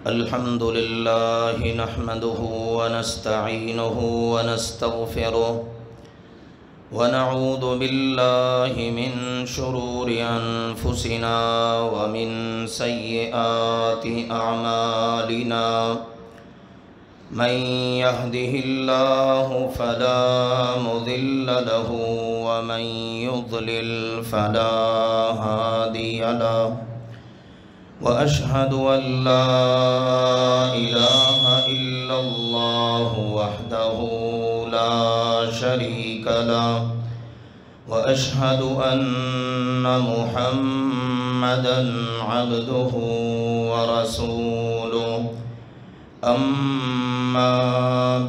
الحمد لله نحمده ونستعينه ونستغفره ونعوذ بالله من شرور أنفسنا ومن سيئات أعمالنا من يهده الله فلا مضل له ومن يضلل فلا هادي له وأشهد أن لا إله إلا الله وحده لا شريك له وأشهد أن محمدًا عبده ورسوله أما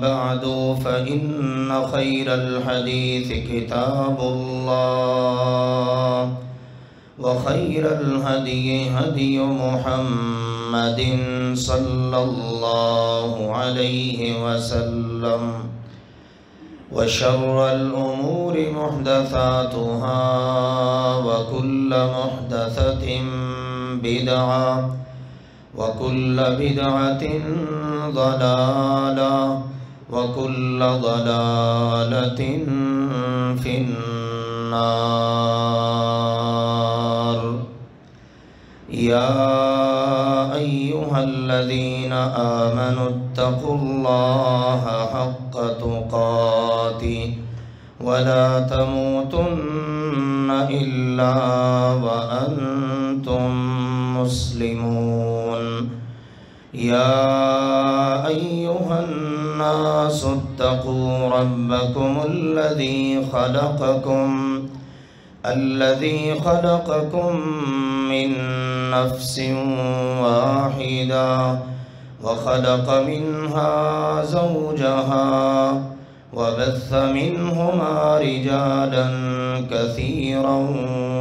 بعد فإن خير الحديث كتاب الله وخير الهدي هدي محمد صلى الله عليه وسلم وشر الأمور محدثاتها وكل محدثة بدعة وكل بدعة ضلالة وكل ضلالة في النار يا أيها الذين آمنوا اتقوا الله حق تقاته ولا تموتن إلا وأنتم مسلمون يا أيها الناس اتقوا ربكم الذي خلقكم من نفس واحدة وخلق منها زوجها وبث منهما رجالا كثيرا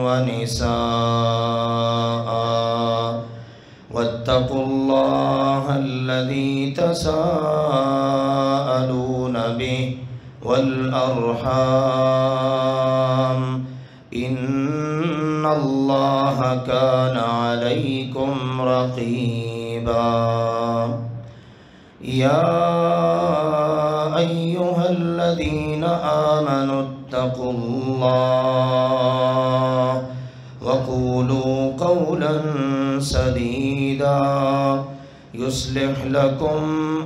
ونساء واتقوا الله الذي تساءلون به والأرحام إن الله كان عليكم رقيبا يا أيها الذين آمنوا اتقوا الله وقولوا قولا سديدا يصلح لكم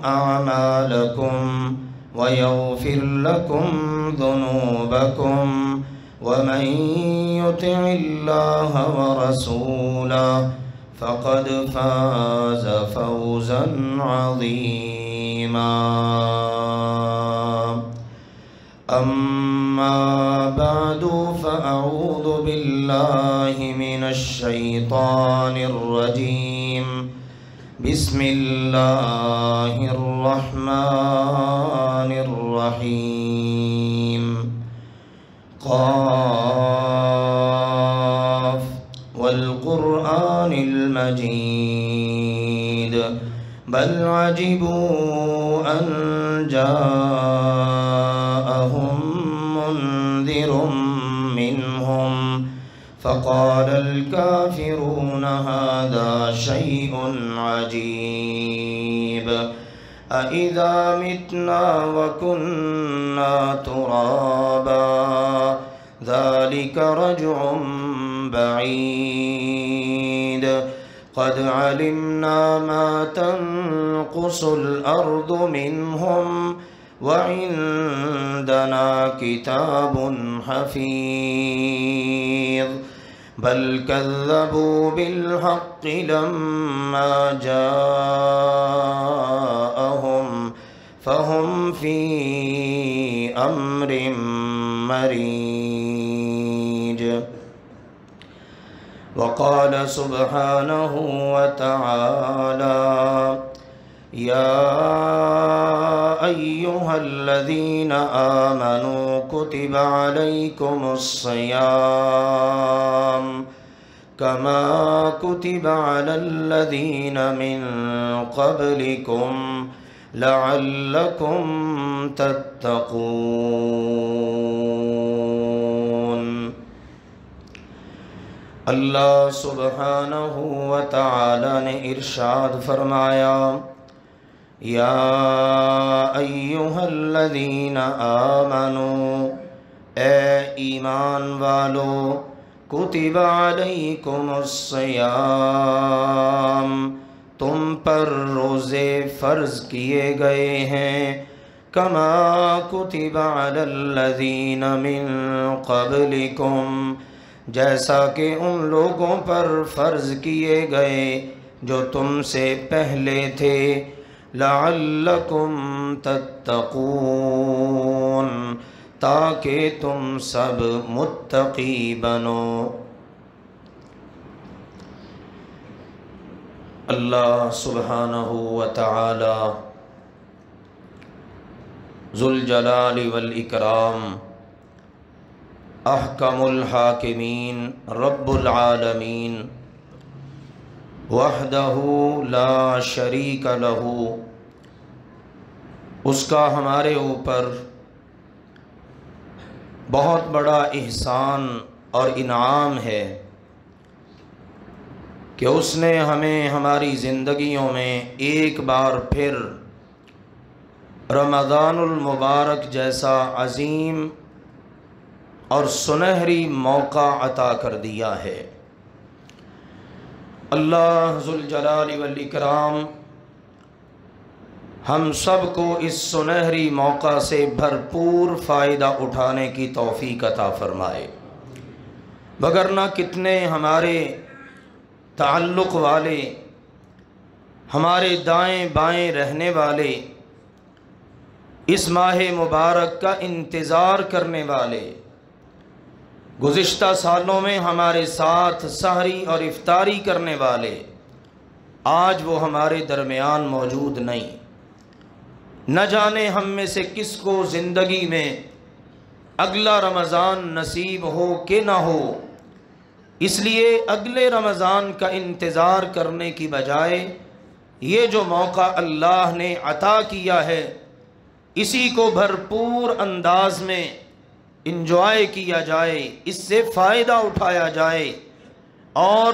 أعمالكم ويغفر لكم ذنوبكم ومن يطع الله ورسوله فقد فاز فوزا عظيما أما بعد فأعوذ بالله من الشيطان الرجيم بسم الله الرحمن الرحيم قاف والقرآن المجيد بل عجبوا أن جاءهم منذر منهم فقال الكافرون هذا شيء عجيب أإذا متنا وكنا ترابا ذلك رجع بعيد قد علمنا ما تنقص الأرض منهم وعندنا كتاب حفيظ بل كذبوا بالحق لما جاءهم فهم في أمر مريج وقال سبحانه وتعالى يا أيها الذين آمنوا كتب عليكم الصيام كما كتب على الذين من قبلكم لعلكم تتقون۔ اللہ سبحانہ و تعالی نے ارشاد فرمایا، یا ایہا الذین آمنوا، اے ایمان والو، کتب علیکم الصیام، تم پر روزے فرض کیے گئے ہیں، کما کتب علی الذین من قبلکم، جیسا کہ ان لوگوں پر فرض کیے گئے جو تم سے پہلے تھے، لعلکم تتقون، تاکہ تم سب متقی بنو۔ اللہ سبحانہ و تعالی ذوالجلال والاکرام، احکم الحاکمین، رب العالمین، وحدہ لا شریک لہ، اس کا ہمارے اوپر بہت بڑا احسان اور انعام ہے کہ اس نے ہمیں ہماری زندگیوں میں ایک بار پھر رمضان المبارک جیسا عظیم اور سنہری موقع عطا کر دیا ہے۔ اللہ ذوالجلال والاکرام ہم سب کو اس سنہری موقع سے بھرپور فائدہ اٹھانے کی توفیق عطا فرمائے، وگرنہ کتنے ہمارے تعلق والے، ہمارے دائیں بائیں رہنے والے، اس ماہ مبارک کا انتظار کرنے والے، گزشتہ سالوں میں ہمارے ساتھ سحری اور افطاری کرنے والے، آج وہ ہمارے درمیان موجود نہیں۔ نہ جانے ہم میں سے کس کو زندگی میں اگلا رمضان نصیب ہو کہ نہ ہو، اس لیے اگلے رمضان کا انتظار کرنے کی بجائے یہ جو موقع اللہ نے عطا کیا ہے، اسی کو بھرپور انداز میں انجوائے کیا جائے، اس سے فائدہ اٹھایا جائے، اور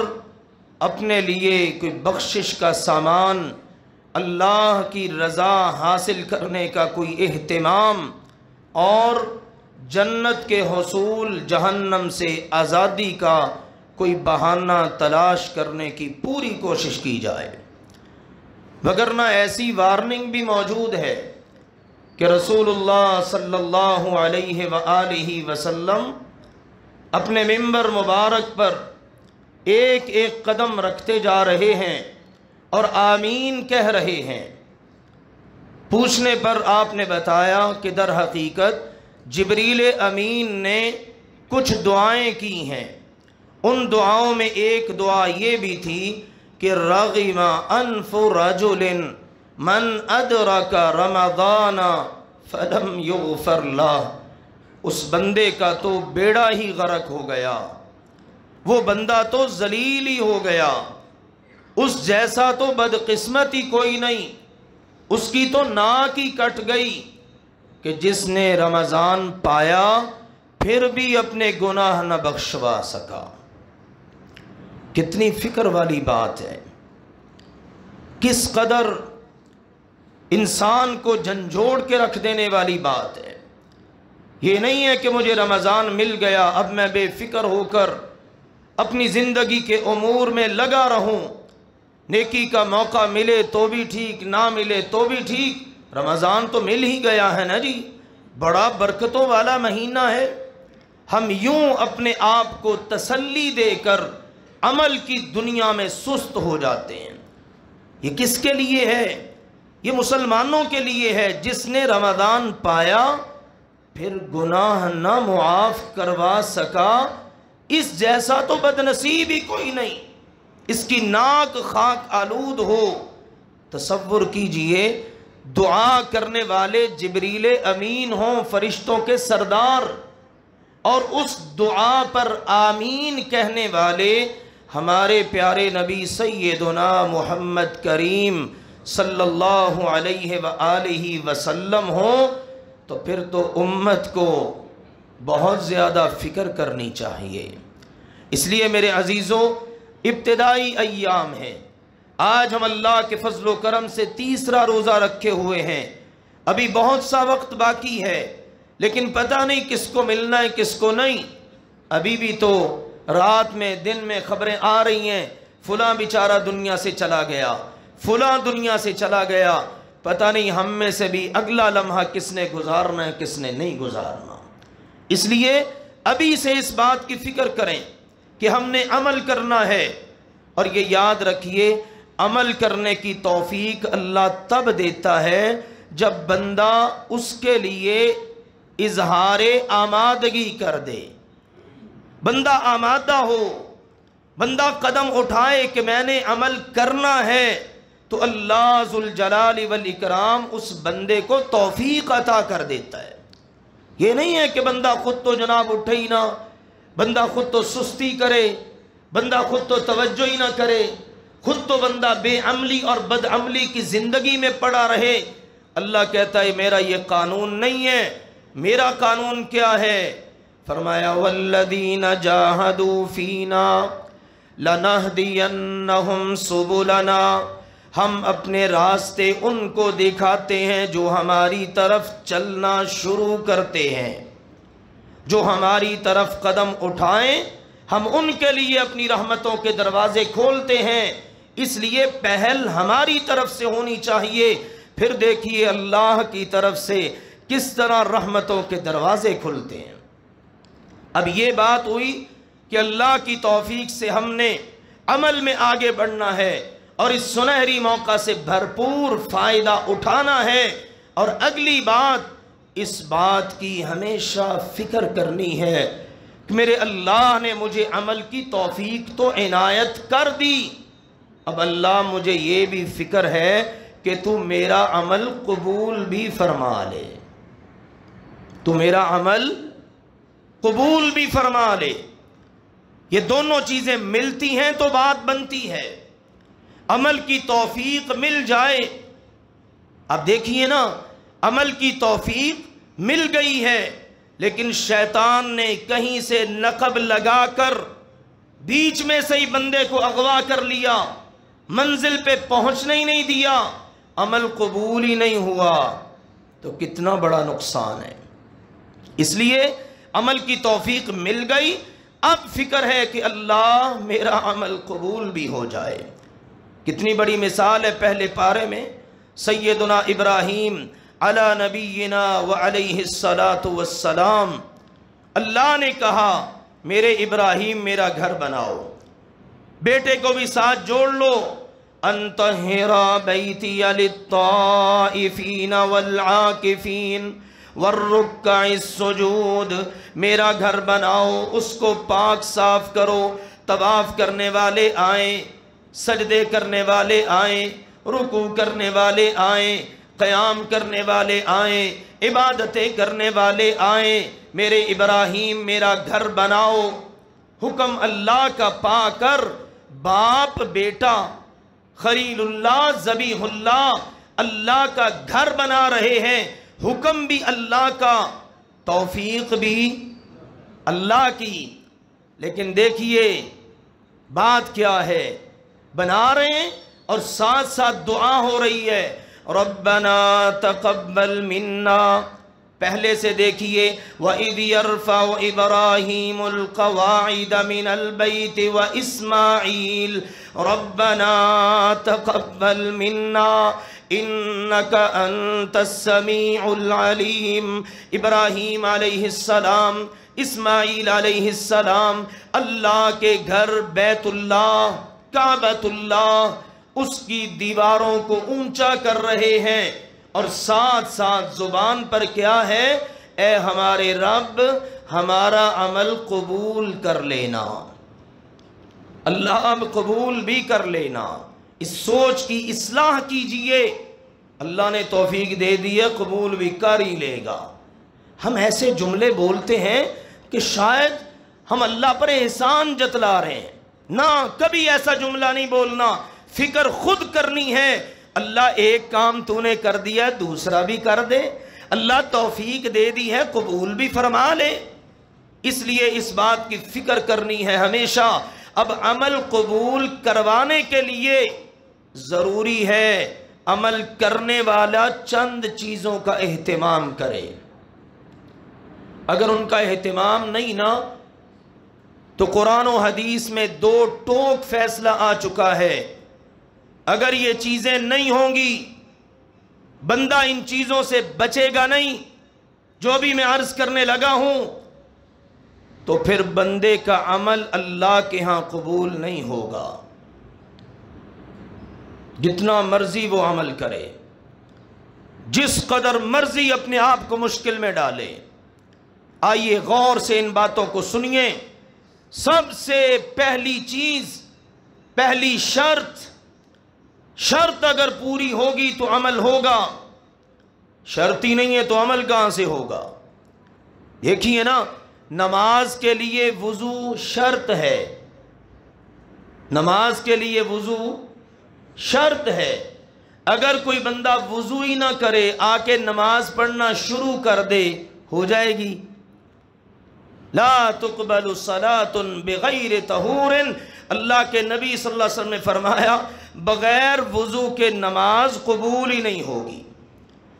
اپنے لیے کوئی بخشش کا سامان، اللہ کی رضا حاصل کرنے کا کوئی اہتمام، اور جنت کے حصول، جہنم سے آزادی کا کوئی بہانہ تلاش کرنے کی پوری کوشش کی جائے۔ وگرنہ ایسی وارننگ بھی موجود ہے کہ رسول اللہ صلی اللہ علیہ وآلہ وسلم اپنے منبر مبارک پر ایک ایک قدم رکھتے جا رہے ہیں اور آمین کہہ رہے ہیں۔ پوچھنے پر آپ نے بتایا کہ در حقیقت جبریل امین نے کچھ دعائیں کی ہیں، ان دعاؤں میں ایک دعا یہ بھی تھی کہ رغم انف رجل من ادرک رمضان فلم یغفر لہ، اس بندے کا تو بیڑا ہی غرق ہو گیا، وہ بندہ تو ذلیل ہی ہو گیا، اس جیسا تو بدقسمت ہی کوئی نہیں، اس کی تو ناک ہی کٹ گئی کہ جس نے رمضان پایا پھر بھی اپنے گناہ نہ بخشوا سکا۔ کتنی فکر والی بات ہے، کس قدر انسان کو جھنجھوڑ کے رکھ دینے والی بات ہے۔ یہ نہیں ہے کہ مجھے رمضان مل گیا اب میں بے فکر ہو کر اپنی زندگی کے امور میں لگا رہوں، نیکی کا موقع ملے تو بھی ٹھیک، نہ ملے تو بھی ٹھیک، رمضان تو مل ہی گیا ہے نا جی، بڑا برکتوں والا مہینہ ہے۔ ہم یوں اپنے آپ کو تسلی دے کر عمل کی دنیا میں سست ہو جاتے ہیں۔ یہ کس کے لیے ہے؟ یہ مسلمانوں کے لیے ہے، جس نے رمضان پایا پھر گناہ نہ معاف کروا سکا، اس جیسا تو بدنصیب ہی کوئی نہیں، اس کی ناک خاک آلود ہو۔ تصور کیجئے دعا کرنے والے جبریل امین ہوں، فرشتوں کے سردار، اور اس دعا پر آمین کہنے والے ہمارے پیارے نبی سیدنا محمد کریم صلی اللہ علیہ وآلہ وسلم ہوں تو پھر تو امت کو بہت زیادہ فکر کرنی چاہیے۔ اس لیے میرے عزیزوں، ابتدائی ایام ہیں، آج ہم اللہ کے فضل و کرم سے تیسرا روزہ رکھے ہوئے ہیں، ابھی بہت سا وقت باقی ہے، لیکن پتہ نہیں کس کو ملنا ہے کس کو نہیں۔ ابھی بھی تو رات میں دن میں خبریں آ رہی ہیں، فلاں بیچارہ دنیا سے چلا گیا، فلاں دنیا سے چلا گیا، پتہ نہیں ہم میں سے بھی اگلا لمحہ کس نے گزارنا ہے کس نے نہیں گزارنا۔ اس لیے ابھی سے اس بات کی فکر کریں کہ ہم نے عمل کرنا ہے، اور یہ یاد رکھیے عمل کرنے کی توفیق اللہ تب دیتا ہے جب بندہ اس کے لیے اظہار آمادگی کر دے، بندہ آمادہ ہو، بندہ قدم اٹھائے کہ میں نے عمل کرنا ہے، تو اللہ ذوالجلال والاکرام اس بندے کو توفیق عطا کر دیتا ہے۔ یہ نہیں ہے کہ بندہ خود تو جناب اٹھے ہی نہ، بندہ خود تو سستی کرے، بندہ خود تو توجہ ہی نہ کرے، خود تو بندہ بے عملی اور بد عملی کی زندگی میں پڑا رہے۔ اللہ کہتا ہے میرا یہ قانون نہیں ہے، میرا قانون کیا ہے؟ فرمایا والذین جاہدوا فینا لنہدینہم سبلنا، ہم اپنے راستے ان کو دکھاتے ہیں جو ہماری طرف چلنا شروع کرتے ہیں، جو ہماری طرف قدم اٹھائیں ہم ان کے لیے اپنی رحمتوں کے دروازے کھولتے ہیں، اس لیے پہل ہماری طرف سے ہونی چاہیے۔ پھر دیکھیے اللہ کی طرف سے کس طرح رحمتوں کے دروازے کھلتے ہیں۔ اب یہ بات ہوئی کہ اللہ کی توفیق سے ہم نے عمل میں آگے بڑھنا ہے اور اس سنہری موقع سے بھرپور فائدہ اٹھانا ہے، اور اگلی بات اس بات کی ہمیشہ فکر کرنی ہے کہ میرے اللہ نے مجھے عمل کی توفیق تو عنایت کر دی، اب اللہ مجھے یہ بھی فکر ہے کہ تو میرا عمل قبول بھی فرما لے، تو میرا عمل قبول بھی فرما لے۔ یہ دونوں چیزیں ملتی ہیں تو بات بنتی ہے، عمل کی توفیق مل جائے۔ اب دیکھیے نا، عمل کی توفیق مل گئی ہے لیکن شیطان نے کہیں سے نقب لگا کر بیچ میں سے ہی بندے کو اغوا کر لیا، منزل پہ پہنچنے ہی نہیں دیا، عمل قبول ہی نہیں ہوا، تو کتنا بڑا نقصان ہے۔ اس لیے عمل کی توفیق مل گئی، اب فکر ہے کہ اللہ میرا عمل قبول بھی ہو جائے۔ کتنی بڑی مثال ہے پہلے پارے میں، سیدنا ابراہیم علی نبینا وعلیہ الصلاۃ والسلام، اللہ نے کہا میرے ابراہیم میرا گھر بناؤ، بیٹے کو بھی ساتھ جوڑ لو، انطہر بیتی للطائفین والعاکفین والرکع السجود، میرا گھر بناؤ، اس کو پاک صاف کرو، طواف کرنے والے آئیں، سجدے کرنے والے آئیں، رکوع کرنے والے آئیں، قیام کرنے والے آئیں، عبادتیں کرنے والے آئیں، میرے ابراہیم میرا گھر بناؤ۔ حکم اللہ کا پا کر باپ بیٹا خلیل اللہ ذبیح اللہ اللہ کا گھر بنا رہے ہیں، حکم بھی اللہ کا، توفیق بھی اللہ کی۔ لیکن دیکھیے بات کیا ہے، بنا رہے ہیں اور ساتھ ساتھ دعا ہو رہی ہے ربنا تقبل منا۔ پہلے سے دیکھیے وَإِذْ يَرْفَعُ إِبْرَاهِيمُ الْقَوَاعِدَ مِنَ الْبَيْتِ وَإِسْمَاعِيلُ رَبَّنَا تَقَبَّلْ مِنَّا إِنَّكَ أَنْتَ السَّمِيعُ الْعَلِيمُ۔ ابراہیم علیہ السلام، اسماعیل علیہ السلام اللہ کے گھر بیت اللہ کعبۃ اللہ اس کی دیواروں کو اونچا کر رہے ہیں، اور ساتھ ساتھ زبان پر کیا ہے، اے ہمارے رب ہمارا عمل قبول کر لینا، اللہ اب قبول بھی کر لینا۔ اس سوچ کی اصلاح کیجئے، اللہ نے توفیق دے دی ہے، قبول بھی کر ہی لے گا۔ ہم ایسے جملے بولتے ہیں کہ شاید ہم اللہ پر احسان جتلا رہے ہیں، نہ کبھی ایسا جملہ نہیں بولنا، فکر خود کرنی ہے۔ اللہ ایک کام تو نے کر دیا دوسرا بھی کر دے، اللہ توفیق دے دی ہے قبول بھی فرما لے۔ اس لیے اس بات کی فکر کرنی ہے ہمیشہ۔ اب عمل قبول کروانے کے لیے ضروری ہے عمل کرنے والا چند چیزوں کا اہتمام کرے۔ اگر ان کا اہتمام نہیں نا تو قرآن و حدیث میں دو ٹوک فیصلہ آ چکا ہے، اگر یہ چیزیں نہیں ہوں گی بندہ ان چیزوں سے بچے گا نہیں جو بھی میں عرض کرنے لگا ہوں، تو پھر بندے کا عمل اللہ کے ہاں قبول نہیں ہوگا، جتنا مرضی وہ عمل کرے، جس قدر مرضی اپنے آپ کو مشکل میں ڈالے۔ آئیے غور سے ان باتوں کو سنیے۔ سب سے پہلی چیز، پہلی شرط اگر پوری ہوگی تو عمل ہوگا، شرط ہی نہیں ہے تو عمل کہاں سے ہوگا؟ دیکھیے نا، نماز کے لیے وضو شرط ہے، نماز کے لیے وضو شرط ہے۔ اگر کوئی بندہ وضو ہی نہ کرے آ کے نماز پڑھنا شروع کر دے، ہو جائے گی؟ لا تقبل صلاۃ بغیر طہور، اللہ کے نبی صلی اللہ علیہ وسلم نے فرمایا بغیر وضو کے نماز قبول ہی نہیں ہوگی۔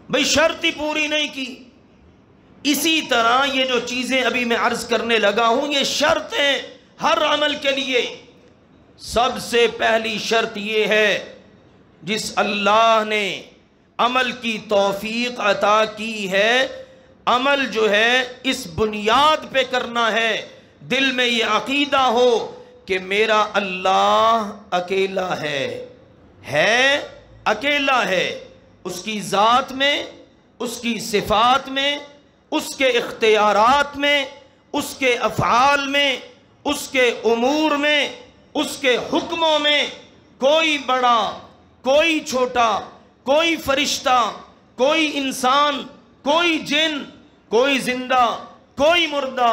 بھئی شرط ہی پوری نہیں کی۔ اسی طرح یہ جو چیزیں ابھی میں عرض کرنے لگا ہوں یہ شرط ہیں ہر عمل کے لیے۔ سب سے پہلی شرط یہ ہے، جس اللہ نے عمل کی توفیق عطا کی ہے، عمل جو ہے اس بنیاد پہ کرنا ہے، دل میں یہ عقیدہ ہو کہ میرا اللہ اکیلا ہے اکیلا ہے، اس کی ذات میں، اس کی صفات میں، اس کے اختیارات میں، اس کے افعال میں، اس کے امور میں، اس کے حکموں میں کوئی بڑا، کوئی چھوٹا، کوئی فرشتہ، کوئی انسان، کوئی جن، کوئی زندہ، کوئی مردہ،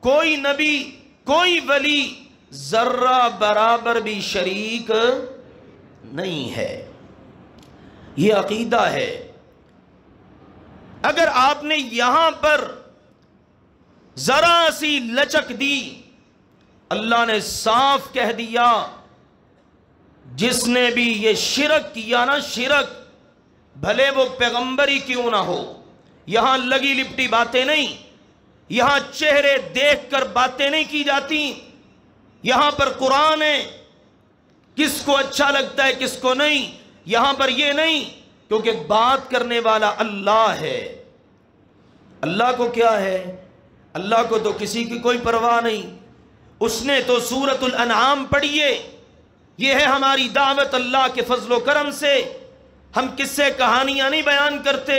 کوئی نبی، کوئی ولی ذرہ برابر بھی شریک نہیں ہے۔ یہ عقیدہ ہے۔ اگر آپ نے یہاں پر ذرا سی لچک دی، اللہ نے صاف کہہ دیا جس نے بھی یہ شرک کیا نا، شرک بھلے وہ پیغمبر ہی کیوں نہ ہو، یہاں لگی لپٹی باتیں نہیں، یہاں چہرے دیکھ کر باتیں نہیں کی جاتی، یہاں پر قرآن ہے، کس کو اچھا لگتا ہے کس کو نہیں، یہاں پر یہ نہیں، کیونکہ بات کرنے والا اللہ ہے۔ اللہ کو کیا ہے؟ اللہ کو تو کسی کی کوئی پرواہ نہیں۔ اس نے تو سورۃ الانعام پڑھیے، یہ ہے ہماری دعوت اللہ کے فضل و کرم سے۔ ہم قصے کہانیاں نہیں بیان کرتے،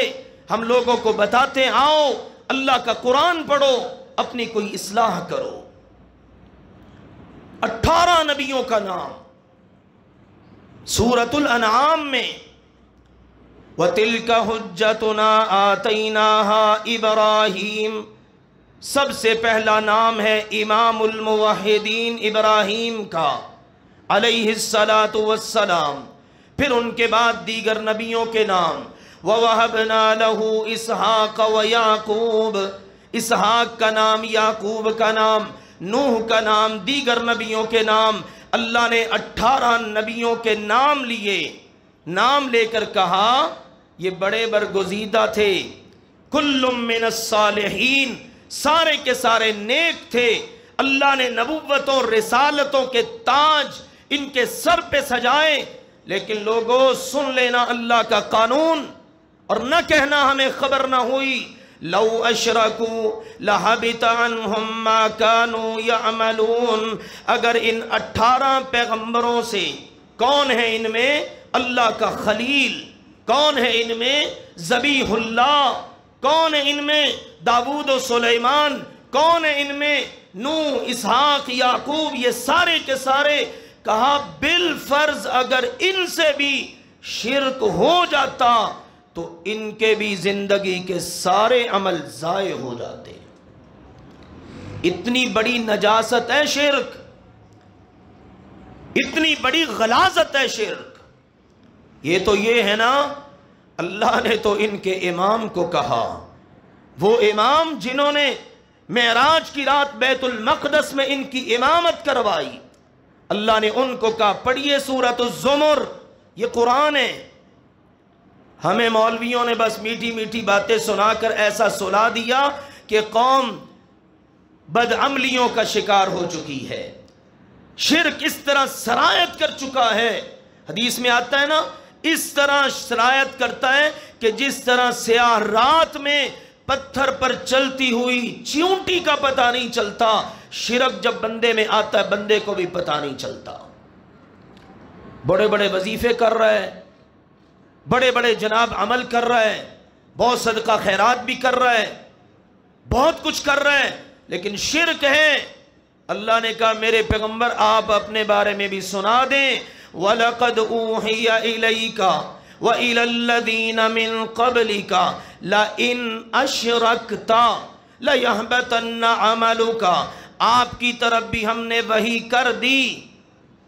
ہم لوگوں کو بتاتے آؤ اللہ کا قرآن پڑھو، اپنی کوئی اصلاح کرو۔ 18 نبیوں کا نام سورۃ الانعام میں، وَتِلْكَ حُجَّتُنَا آتَيْنَاهَا إِبْرَاهِيمَ، سب سے پہلا نام ہے امام الموحدین ابراہیم کا علیہ السلام۔ پھر ان کے بعد دیگر نبیوں کے نام، وَوَهَبْنَا لَهُ إِسْحَاقَ وَيَعْقُوبَ، اسحاق کا نام، یعقوب کا نام، نوح کا نام، دیگر نبیوں کے نام۔ اللہ نے 18 نبیوں کے نام لیے، نام لے کر کہا یہ بڑے برگزیدہ تھے، کل من الصالحین، سارے کے سارے نیک تھے۔ اللہ نے نبوتوں رسالتوں کے تاج ان کے سر پہ سجائے، لیکن لوگوں سن لینا اللہ کا قانون اور نہ کہنا ہمیں خبر نہ ہوئی۔ لو اشرکوا لحبط عنہم ما كانوا يعملون، اگر ان 18 پیغمبروں سے کون ہے ان میں اللہ کا خلیل، کون ہے ان میں ذبیح اللہ، کون ہے ان میں داؤد و سلیمان، کون ہے ان میں نوح، اسحاق، یعقوب، یہ سارے کے سارے، کہا بالفرض اگر ان سے بھی شرک ہو جاتا تو ان کے بھی زندگی کے سارے عمل ضائع ہو جاتے۔ اتنی بڑی نجاست ہے شرک۔ اتنی بڑی غلاظت ہے شرک. یہ تو یہ ہے نا، اللہ نے تو ان کے امام کو کہا، وہ امام جنہوں نے معراج کی رات بیت المقدس میں ان کی امامت کروائی، اللہ نے ان کو کہا پڑھیے سورۃ الزمر، یہ قرآن ہے. ہمیں مولویوں نے بس میٹھی میٹھی باتیں سنا کر ایسا سلا دیا کہ قوم بدعملیوں کا شکار ہو چکی ہے. شرک اس طرح سرایت کر چکا ہے، حدیث میں آتا ہے نا، اس طرح سرایت کرتا ہے کہ جس طرح سیاہ رات میں پتھر پر چلتی ہوئی چیونٹی کا پتہ نہیں چلتا، شرک جب بندے میں آتا ہے بندے کو بھی پتہ نہیں چلتا. بڑے بڑے وظیفے کر رہا ہے، بڑے بڑے جناب عمل کر رہا ہے، بہت صدقہ خیرات بھی کر رہا ہے، بہت کچھ کر رہا ہے، لیکن شرک ہے. اللہ نے کہا میرے پیغمبر آپ اپنے بارے میں بھی سنا دیں، وَلَقَدْ أُوحِيَ إِلَيْكَ وَإِلَى الَّذِينَ مِن قَبْلِكَ لَئِنْ أَشْرَكْتَ لَيَحْبَطَنَّ عَمَلُكَ. آپ کی طرف بھی ہم نے وحی کر دی،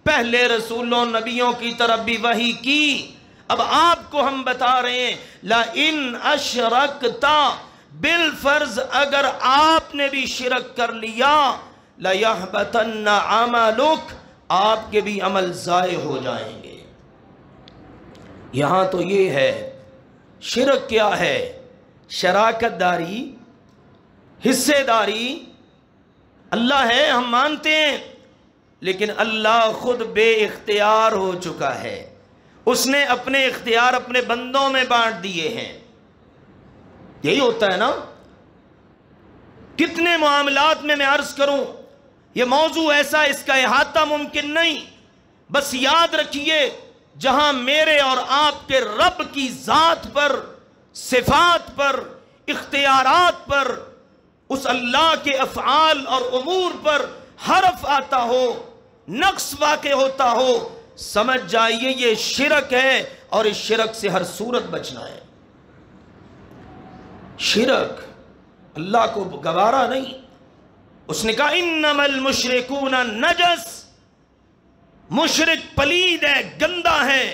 پہلے رسولوں نبیوں کی طرف بھی وحی کی. اب آپ کو ہم بتا رہے ہیں لَئِنْ أَشْرَكْتَ، بالفرض اگر آپ نے بھی شرک کر لیا، لَيَحْبَطَنَّ عَمَلُكَ، آپ کے بھی عمل ضائع ہو جائیں گے. یہاں تو یہ ہے شرک کیا ہے، شراکت داری، حصے داری. اللہ ہے ہم مانتے ہیں، لیکن اللہ خود بے اختیار ہو چکا ہے، اس نے اپنے اختیار اپنے بندوں میں بانٹ دیے ہیں. یہی ہوتا ہے نا. کتنے معاملات میں عرض کروں، یہ موضوع ایسا اس کا احاطہ ممکن نہیں. بس یاد رکھیے جہاں میرے اور آپ کے رب کی ذات پر، صفات پر، اختیارات پر، اس اللہ کے افعال اور امور پر حرف آتا ہو، نقص واقع ہوتا ہو، سمجھ جائیے یہ شرک ہے، اور اس شرک سے ہر صورت بچنا ہے. شرک اللہ کو گوارا نہیں. اس نے کہا انما المشرکون نجس، مشرک پلید ہے، گندا ہے.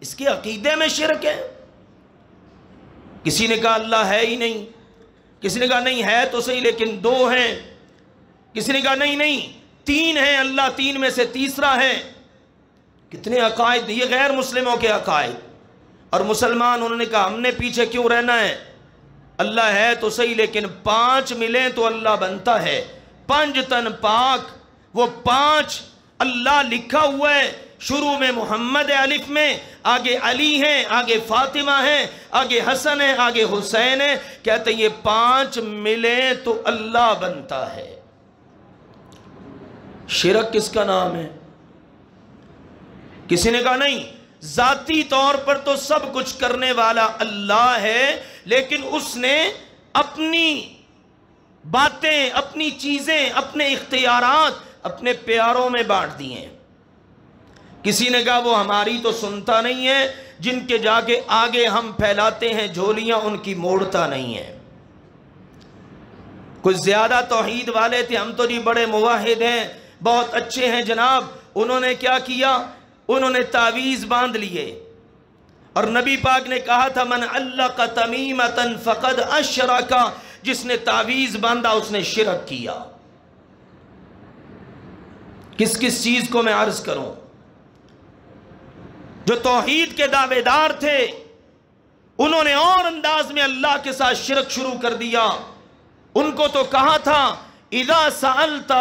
اس کے عقیدے میں شرک ہے. کسی نے کہا اللہ ہے ہی نہیں، کسی نے کہا نہیں ہے تو صحیح لیکن دو ہیں، کسی نے کہا نہیں تین ہیں، اللہ تین میں سے تیسرا ہے. کتنے عقائد، یہ غیر مسلموں کے عقائد. اور مسلمان انہوں نے کہا ہم نے پیچھے کیوں رہنا ہے، اللہ ہے تو صحیح لیکن پانچ ملیں تو اللہ بنتا ہے. پنج تن پاک، وہ پانچ اللہ لکھا ہوا ہے. شروع میں محمد الف میں، آگے علی ہیں، آگے فاطمہ ہیں، آگے حسن ہے، آگے حسین ہے. کہتے ہیں یہ پانچ ملیں تو اللہ بنتا ہے. شرک کس کا نام ہے؟ کسی نے کہا نہیں، ذاتی طور پر تو سب کچھ کرنے والا اللہ ہے، لیکن اس نے اپنی باتیں، اپنی چیزیں، اپنے اختیارات اپنے پیاروں میں بانٹ دی ہیں. کسی نے کہا وہ ہماری تو سنتا نہیں ہے، جن کے جا کے آگے ہم پھیلاتے ہیں جھولیاں ان کی موڑتا نہیں ہے. کچھ زیادہ توحید والے تھے، ہم تو نہیں بڑے موحد ہیں، بہت اچھے ہیں جناب. انہوں نے کیا کیا؟ انہوں نے تعویذ باندھ لیے، اور نبی پاک نے کہا تھا من علق تمیمۃ فقد اشرک، جس نے تعویذ باندھا اس نے شرک کیا. کس کس چیز کو میں عرض کروں؟ جو توحید کے دعوے دار تھے انہوں نے اور انداز میں اللہ کے ساتھ شرک شروع کر دیا. ان کو تو کہا تھا اذا سألت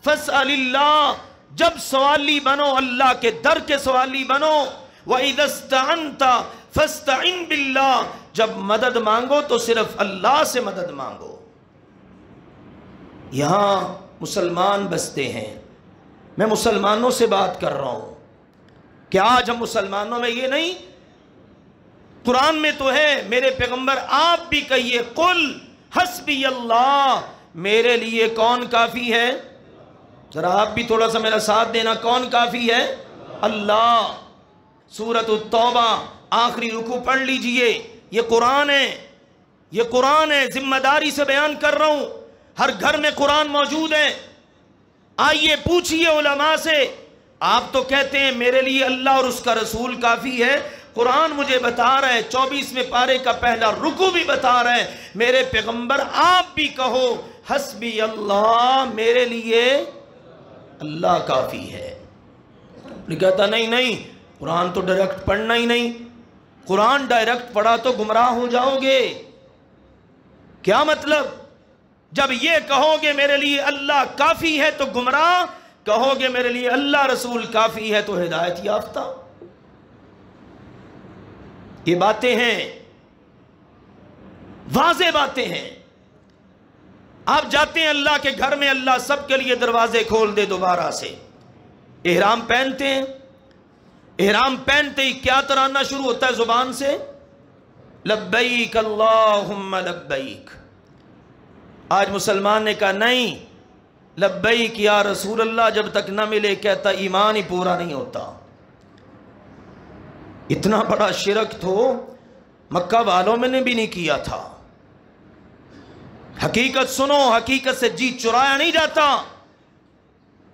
فاسأل اللہ، جب سوالی بنو اللہ کے در کے سوالی بنو. وَإِذَا اسْتَعَنْتَ فَاسْتَعِنْ بِاللَّهِ، جب مدد مانگو تو صرف اللہ سے مدد مانگو. یہاں مسلمان بستے ہیں، میں مسلمانوں سے بات کر رہا ہوں. کہ آج ہم مسلمانوں میں یہ نہیں، قرآن میں تو ہے، میرے پیغمبر آپ بھی کہیے قل حسبی اللہ، میرے لیے کون کافی ہے؟ ذرا آپ بھی تھوڑا سا میرا ساتھ دینا، کون کافی ہے؟ اللہ. سورۃ التوبہ آخری رکوع پڑھ لیجئے. یہ قرآن ہے، یہ قرآن ہے، ذمہ داری سے بیان کر رہا ہوں. ہر گھر میں قرآن موجود ہے. آئیے پوچھئے علماء سے، آپ تو کہتے ہیں میرے لیے اللہ اور اس کا رسول کافی ہے، قرآن مجھے بتا رہا ہے، 24ویں پارے کا پہلا رکوع بھی بتا رہا ہے، میرے پیغمبر آپ بھی کہو حسبی اللہ، میرے لیے اللہ کافی ہے۔ یہ کہتا نہیں قرآن تو ڈائریکٹ پڑھنا ہی نہیں، قرآن ڈائریکٹ پڑھا تو گمراہ ہو جاؤ گے۔ کیا مطلب؟ جب یہ کہو گے میرے لیے اللہ کافی ہے تو گمراہ، کہو گے میرے لیے اللہ رسول کافی ہے تو ہدایت یافتہ۔ یہ باتیں ہیں، واضح باتیں ہیں۔ آپ جاتے ہیں اللہ کے گھر میں، اللہ سب کے لیے دروازے کھول دے دوبارہ سے، احرام پہنتے ہیں، احرام پہنتے ہی کیا ترانہ شروع ہوتا ہے زبان سے؟ لبیک اللہم لبیک۔ آج مسلمان نے کہا نہیں، لبیک یا رسول اللہ جب تک نہ ملے کہتا ایمان ہی پورا نہیں ہوتا۔ اتنا بڑا شرک تو مکہ والوں میں نے بھی نہیں کیا تھا۔ حقیقت سنو، حقیقت سے جی چرایا نہیں جاتا،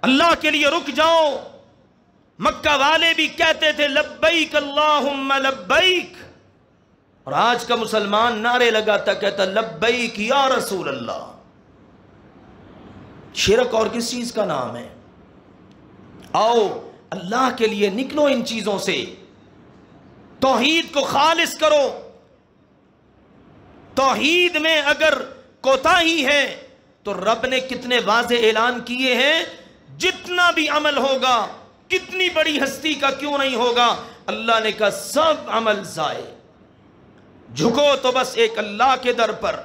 اللہ کے لیے رک جاؤ۔ مکہ والے بھی کہتے تھے لبیک اللہم لبیک، اور آج کا مسلمان نعرے لگاتا کہتا لبیک یا رسول اللہ۔ شرک اور کس چیز کا نام ہے؟ آؤ اللہ کے لیے نکلو ان چیزوں سے، توحید کو خالص کرو۔ توحید میں اگر کوتاہی ہے تو رب نے کتنے واضح اعلان کیے ہیں، جتنا بھی عمل ہوگا، کتنی بڑی ہستی کا کیوں نہیں ہوگا، اللہ نے کہا سب عمل ضائع۔ جھکو تو بس ایک اللہ کے در پر،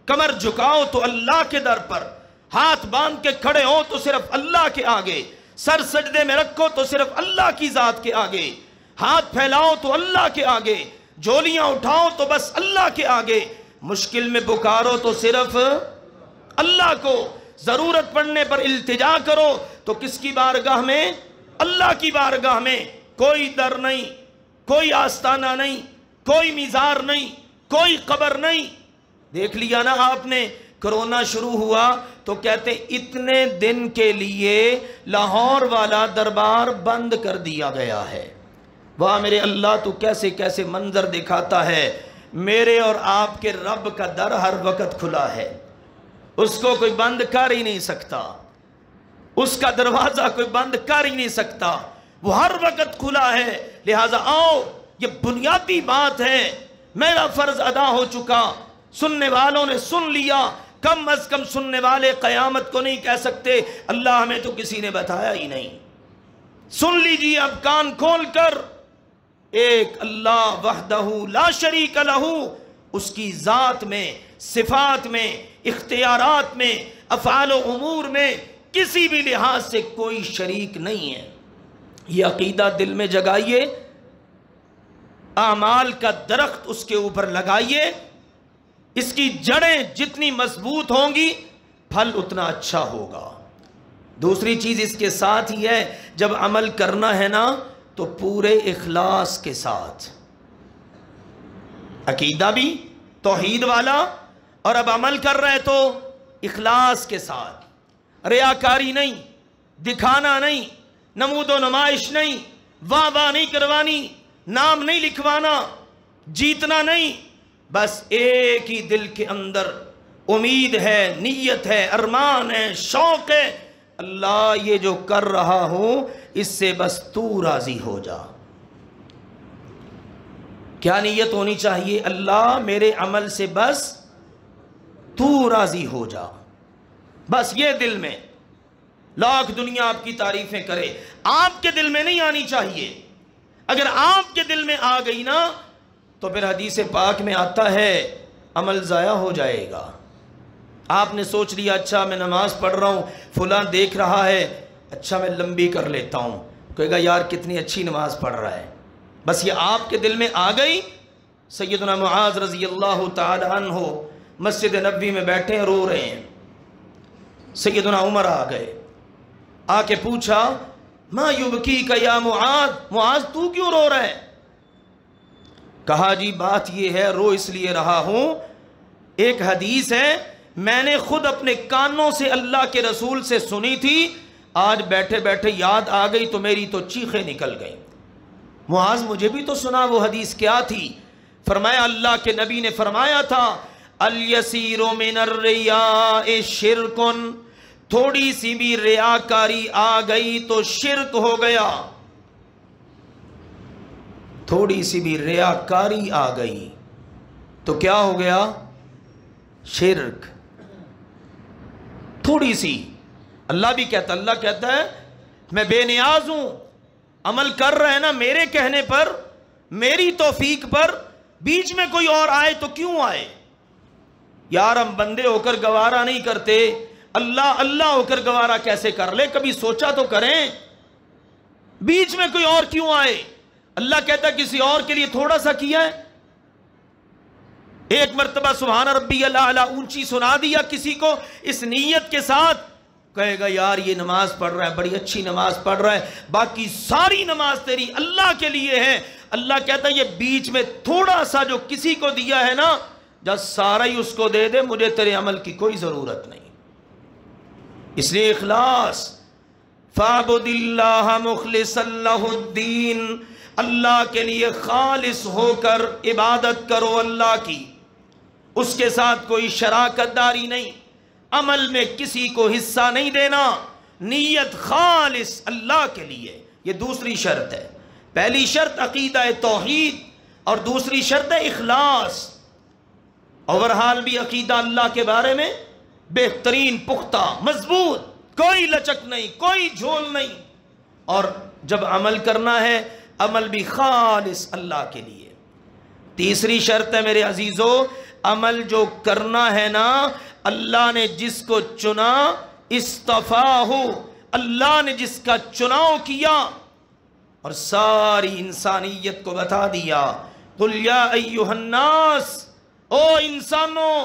کمر جھکاؤ تو اللہ کے در پر، ہاتھ باندھ کے کھڑے ہو تو صرف اللہ کے آگے، سر سجدے میں رکھو تو صرف اللہ کی ذات کے آگے، ہاتھ پھیلاؤ تو اللہ کے آگے، جھولیاں اٹھاؤ تو بس اللہ کے آگے، مشکل میں پکارو تو صرف اللہ کو، ضرورت پڑنے پر التجا کرو تو کس کی بارگاہ میں؟ اللہ کی بارگاہ میں۔ کوئی در نہیں، کوئی آستانہ نہیں، کوئی مزار نہیں، کوئی قبر نہیں۔ دیکھ لیا نا آپ نے، کرونا شروع ہوا تو کہتے اتنے دن کے لیے لاہور والا دربار بند کر دیا گیا ہے۔ واہ میرے اللہ، تو کیسے کیسے منظر دکھاتا ہے۔ میرے اور آپ کے رب کا در ہر وقت کھلا ہے، اس کو کوئی بند کر ہی نہیں سکتا، اس کا دروازہ کوئی بند کر ہی نہیں سکتا، وہ ہر وقت کھلا ہے۔ لہٰذا آؤ، یہ بنیادی بات ہے، میرا فرض ادا ہو چکا، سننے والوں نے سن لیا، کم از کم سننے والے قیامت کو نہیں کہہ سکتے اللہ ہمیں تو کسی نے بتایا ہی نہیں۔ سن لیجیے اب کان کھول کر، ایک اللہ وحدہ لا شریک لہ، اس کی ذات میں، صفات میں، اختیارات میں، افعال و امور میں کسی بھی لحاظ سے کوئی شریک نہیں ہے۔ یہ عقیدہ دل میں جگائیے، اعمال کا درخت اس کے اوپر لگائیے، اس کی جڑیں جتنی مضبوط ہوں گی پھل اتنا اچھا ہوگا۔ دوسری چیز اس کے ساتھ ہی ہے، جب عمل کرنا ہے نا تو پورے اخلاص کے ساتھ، عقیدہ بھی توحید والا، اور اب عمل کر رہے تو اخلاص کے ساتھ، ریاکاری نہیں، دکھانا نہیں، نمود و نمائش نہیں، واہ واہ نہیں کروانی، نام نہیں لکھوانا، جیتنا نہیں، بس ایک ہی دل کے اندر امید ہے، نیت ہے، ارمان ہے، شوق ہے، اللہ یہ جو کر رہا ہوں اس سے بس تو راضی ہو جا۔ کیا نیت ہونی چاہیے؟ اللہ میرے عمل سے بس تو راضی ہو جا، بس یہ دل میں، لاکھ دنیا آپ کی تعریفیں کرے، آپ کے دل میں نہیں آنی چاہیے۔ اگر آپ کے دل میں آ گئی نا تو پھر حدیث پاک میں آتا ہے عمل ضائع ہو جائے گا۔ آپ نے سوچ لیا اچھا میں نماز پڑھ رہا ہوں، فلاں دیکھ رہا ہے، اچھا میں لمبی کر لیتا ہوں، کہے گا یار کتنی اچھی نماز پڑھ رہا ہے، بس یہ آپ کے دل میں آ گئی۔ سیدنا معاذ رضی اللہ تعالی عنہ مسجد نبوی میں بیٹھے ہیں، رو رہے ہیں، سیدنا عمر آ گئے، آ کے پوچھا ما یبکیک یا معاذ، معاذ تو کیوں رو رہا ہے؟ کہا جی بات یہ ہے، رو اس لیے رہا ہوں، ایک حدیث ہے میں نے خود اپنے کانوں سے اللہ کے رسول سے سنی تھی، آج بیٹھے بیٹھے یاد آ گئی تو میری تو چیخیں نکل گئیں۔ معاذ مجھے بھی تو سنا وہ حدیث کیا تھی؟ فرمایا اللہ کے نبی نے فرمایا تھا الیسیر من الریاء شرک، تھوڑی سی بھی ریاکاری آ گئی تو شرک ہو گیا۔ تھوڑی سی بھی ریاکاری آ گئی تو کیا ہو گیا؟ شرک۔ تھوڑی سی، اللہ بھی اللہ کہتا ہے میں بے نیاز ہوں، عمل کر رہے ہیں نا میرے کہنے پر، میری توفیق پر، بیچ میں کوئی اور آئے تو کیوں آئے؟ یار ہم بندے ہو کر گوارا نہیں کرتے، اللہ اللہ ہو کر گوارا کیسے کر لے؟ کبھی سوچا تو کریں، بیچ میں کوئی اور کیوں آئے؟ اللہ کہتا ہے کسی اور کے لیے تھوڑا سا کیا ہے، ایک مرتبہ سبحان ربی الاعلی اونچی سنا دیا کسی کو اس نیت کے ساتھ، کہے گا یار یہ نماز پڑھ رہا ہے، بڑی اچھی نماز پڑھ رہا ہے، باقی ساری نماز تیری اللہ کے لیے ہے۔ اللہ کہتا ہے یہ بیچ میں تھوڑا سا جو کسی کو دیا ہے نا، جب سارا ہی اس کو دے دے، مجھے تیرے عمل کی کوئی ضرورت نہیں۔ اس لیے اخلاص، فَاعْبُدِ اللَّهَ مُخْلِصًا لَهُ الدِّينَ، اللہ کے لیے خالص ہو کر عبادت کرو اللہ کی، اس کے ساتھ کوئی شراکت داری نہیں، عمل میں کسی کو حصہ نہیں دینا، نیت خالص اللہ کے لیے۔ یہ دوسری شرط ہے۔ پہلی شرط عقیدہ توحید اور دوسری شرط ہے اخلاص۔ اوورحال بھی عقیدہ اللہ کے بارے میں بہترین، پختہ، مضبوط، کوئی لچک نہیں، کوئی جھول نہیں، اور جب عمل کرنا ہے عمل بھی خالص اللہ کے لیے۔ تیسری شرط ہے میرے عزیزو، عمل جو کرنا ہے نا، اللہ نے جس کو چنا، اصطفاہ، اللہ نے جس کا چناؤ کیا اور ساری انسانیت کو بتا دیا، قل یا ایھا الناس، او انسانوں،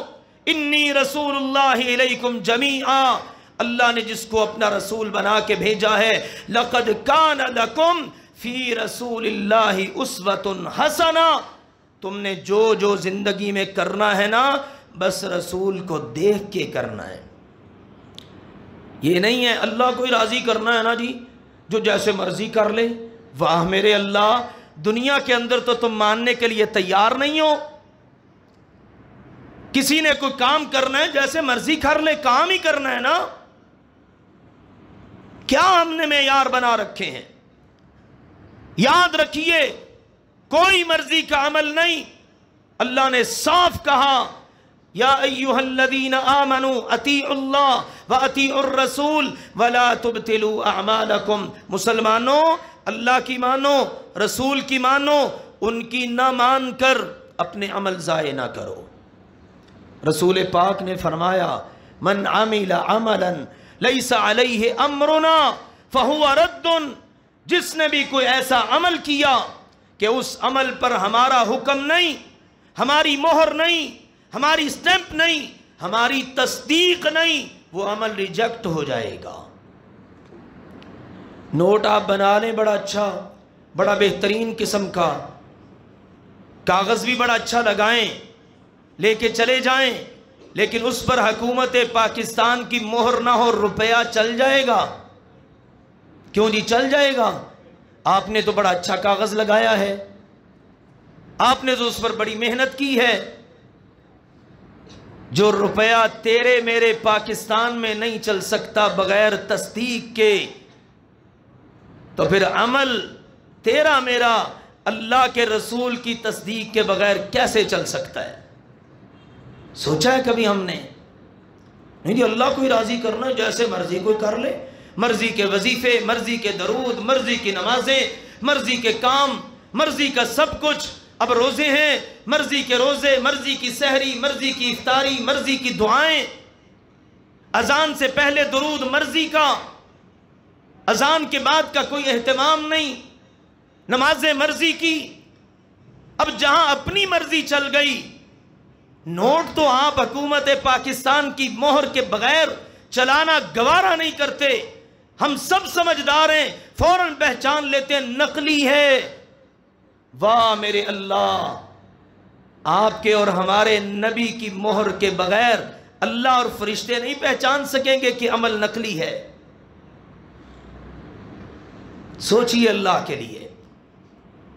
انی رسول اللہ الیکم جمیعا، اللہ نے جس کو اپنا رسول بنا کے بھیجا ہے، لقد کان لکم فی رسول اللہ اسوۃ حسنہ، تم نے جو جو زندگی میں کرنا ہے نا، بس رسول کو دیکھ کے کرنا ہے۔ یہ نہیں ہے اللہ کو راضی کرنا ہے نا جی، جو جیسے مرضی کر لے۔ واہ میرے اللہ، دنیا کے اندر تو تم ماننے کے لیے تیار نہیں ہو۔ کسی نے کوئی کام کرنا ہے جیسے مرضی کر لے، کام ہی کرنا ہے نا۔ کیا ہم نے معیار بنا رکھے ہیں؟ یاد رکھیے کوئی مرضی کا عمل نہیں، اللہ نے صاف کہا یا ایھا الذین آمنوا اطیعوا اللہ واطیعوا الرسول ولا تبطلوا اعمالکم، مسلمانوں اللہ کی مانو، رسول کی مانو، ان کی نہ مان کر اپنے عمل ضائع نہ کرو۔ رسول پاک نے فرمایا من عمل عملا لیس علیہ امرنا فہو رد، جس نے بھی کوئی ایسا عمل کیا کہ اس عمل پر ہمارا حکم نہیں، ہماری مہر نہیں، ہماری اسٹیمپ نہیں، ہماری تصدیق نہیں، وہ عمل ریجیکٹ ہو جائے گا۔ نوٹ آپ بنا لیں بڑا اچھا، بڑا بہترین قسم کا، کاغذ بھی بڑا اچھا لگائیں، لے کے چلے جائیں، لیکن اس پر حکومت پاکستان کی مہر نہ ہو، روپیہ چل جائے گا؟ کیوں جی چل جائے گا؟ آپ نے تو بڑا اچھا کاغذ لگایا ہے، آپ نے تو اس پر بڑی محنت کی ہے۔ جو روپیہ تیرے میرے پاکستان میں نہیں چل سکتا بغیر تصدیق کے، تو پھر عمل تیرا میرا اللہ کے رسول کی تصدیق کے بغیر کیسے چل سکتا ہے؟ سوچا ہے کبھی ہم نے؟ نہیں جی اللہ کو ہی راضی کرنا، جیسے مرضی کوئی کر لے، مرضی کے وظیفے، مرضی کے درود، مرضی کی نمازیں، مرضی کے کام، مرضی کا سب کچھ۔ اب روزے ہیں، مرضی کے روزے، مرضی کی سحری، مرضی کی افطاری، مرضی کی دعائیں، اذان سے پہلے درود مرضی کا، اذان کے بعد کا کوئی اہتمام نہیں، نمازیں مرضی کی۔ اب جہاں اپنی مرضی چل گئی، نوٹ تو آپ حکومت پاکستان کی مہر کے بغیر چلانا گوارا نہیں کرتے، ہم سب سمجھدار ہیں، فوراً پہچان لیتے ہیں نقلی ہے۔ واہ میرے اللہ، آپ کے اور ہمارے نبی کی مہر کے بغیر اللہ اور فرشتے نہیں پہچان سکیں گے کہ عمل نقلی ہے۔ سوچیے اللہ کے لیے.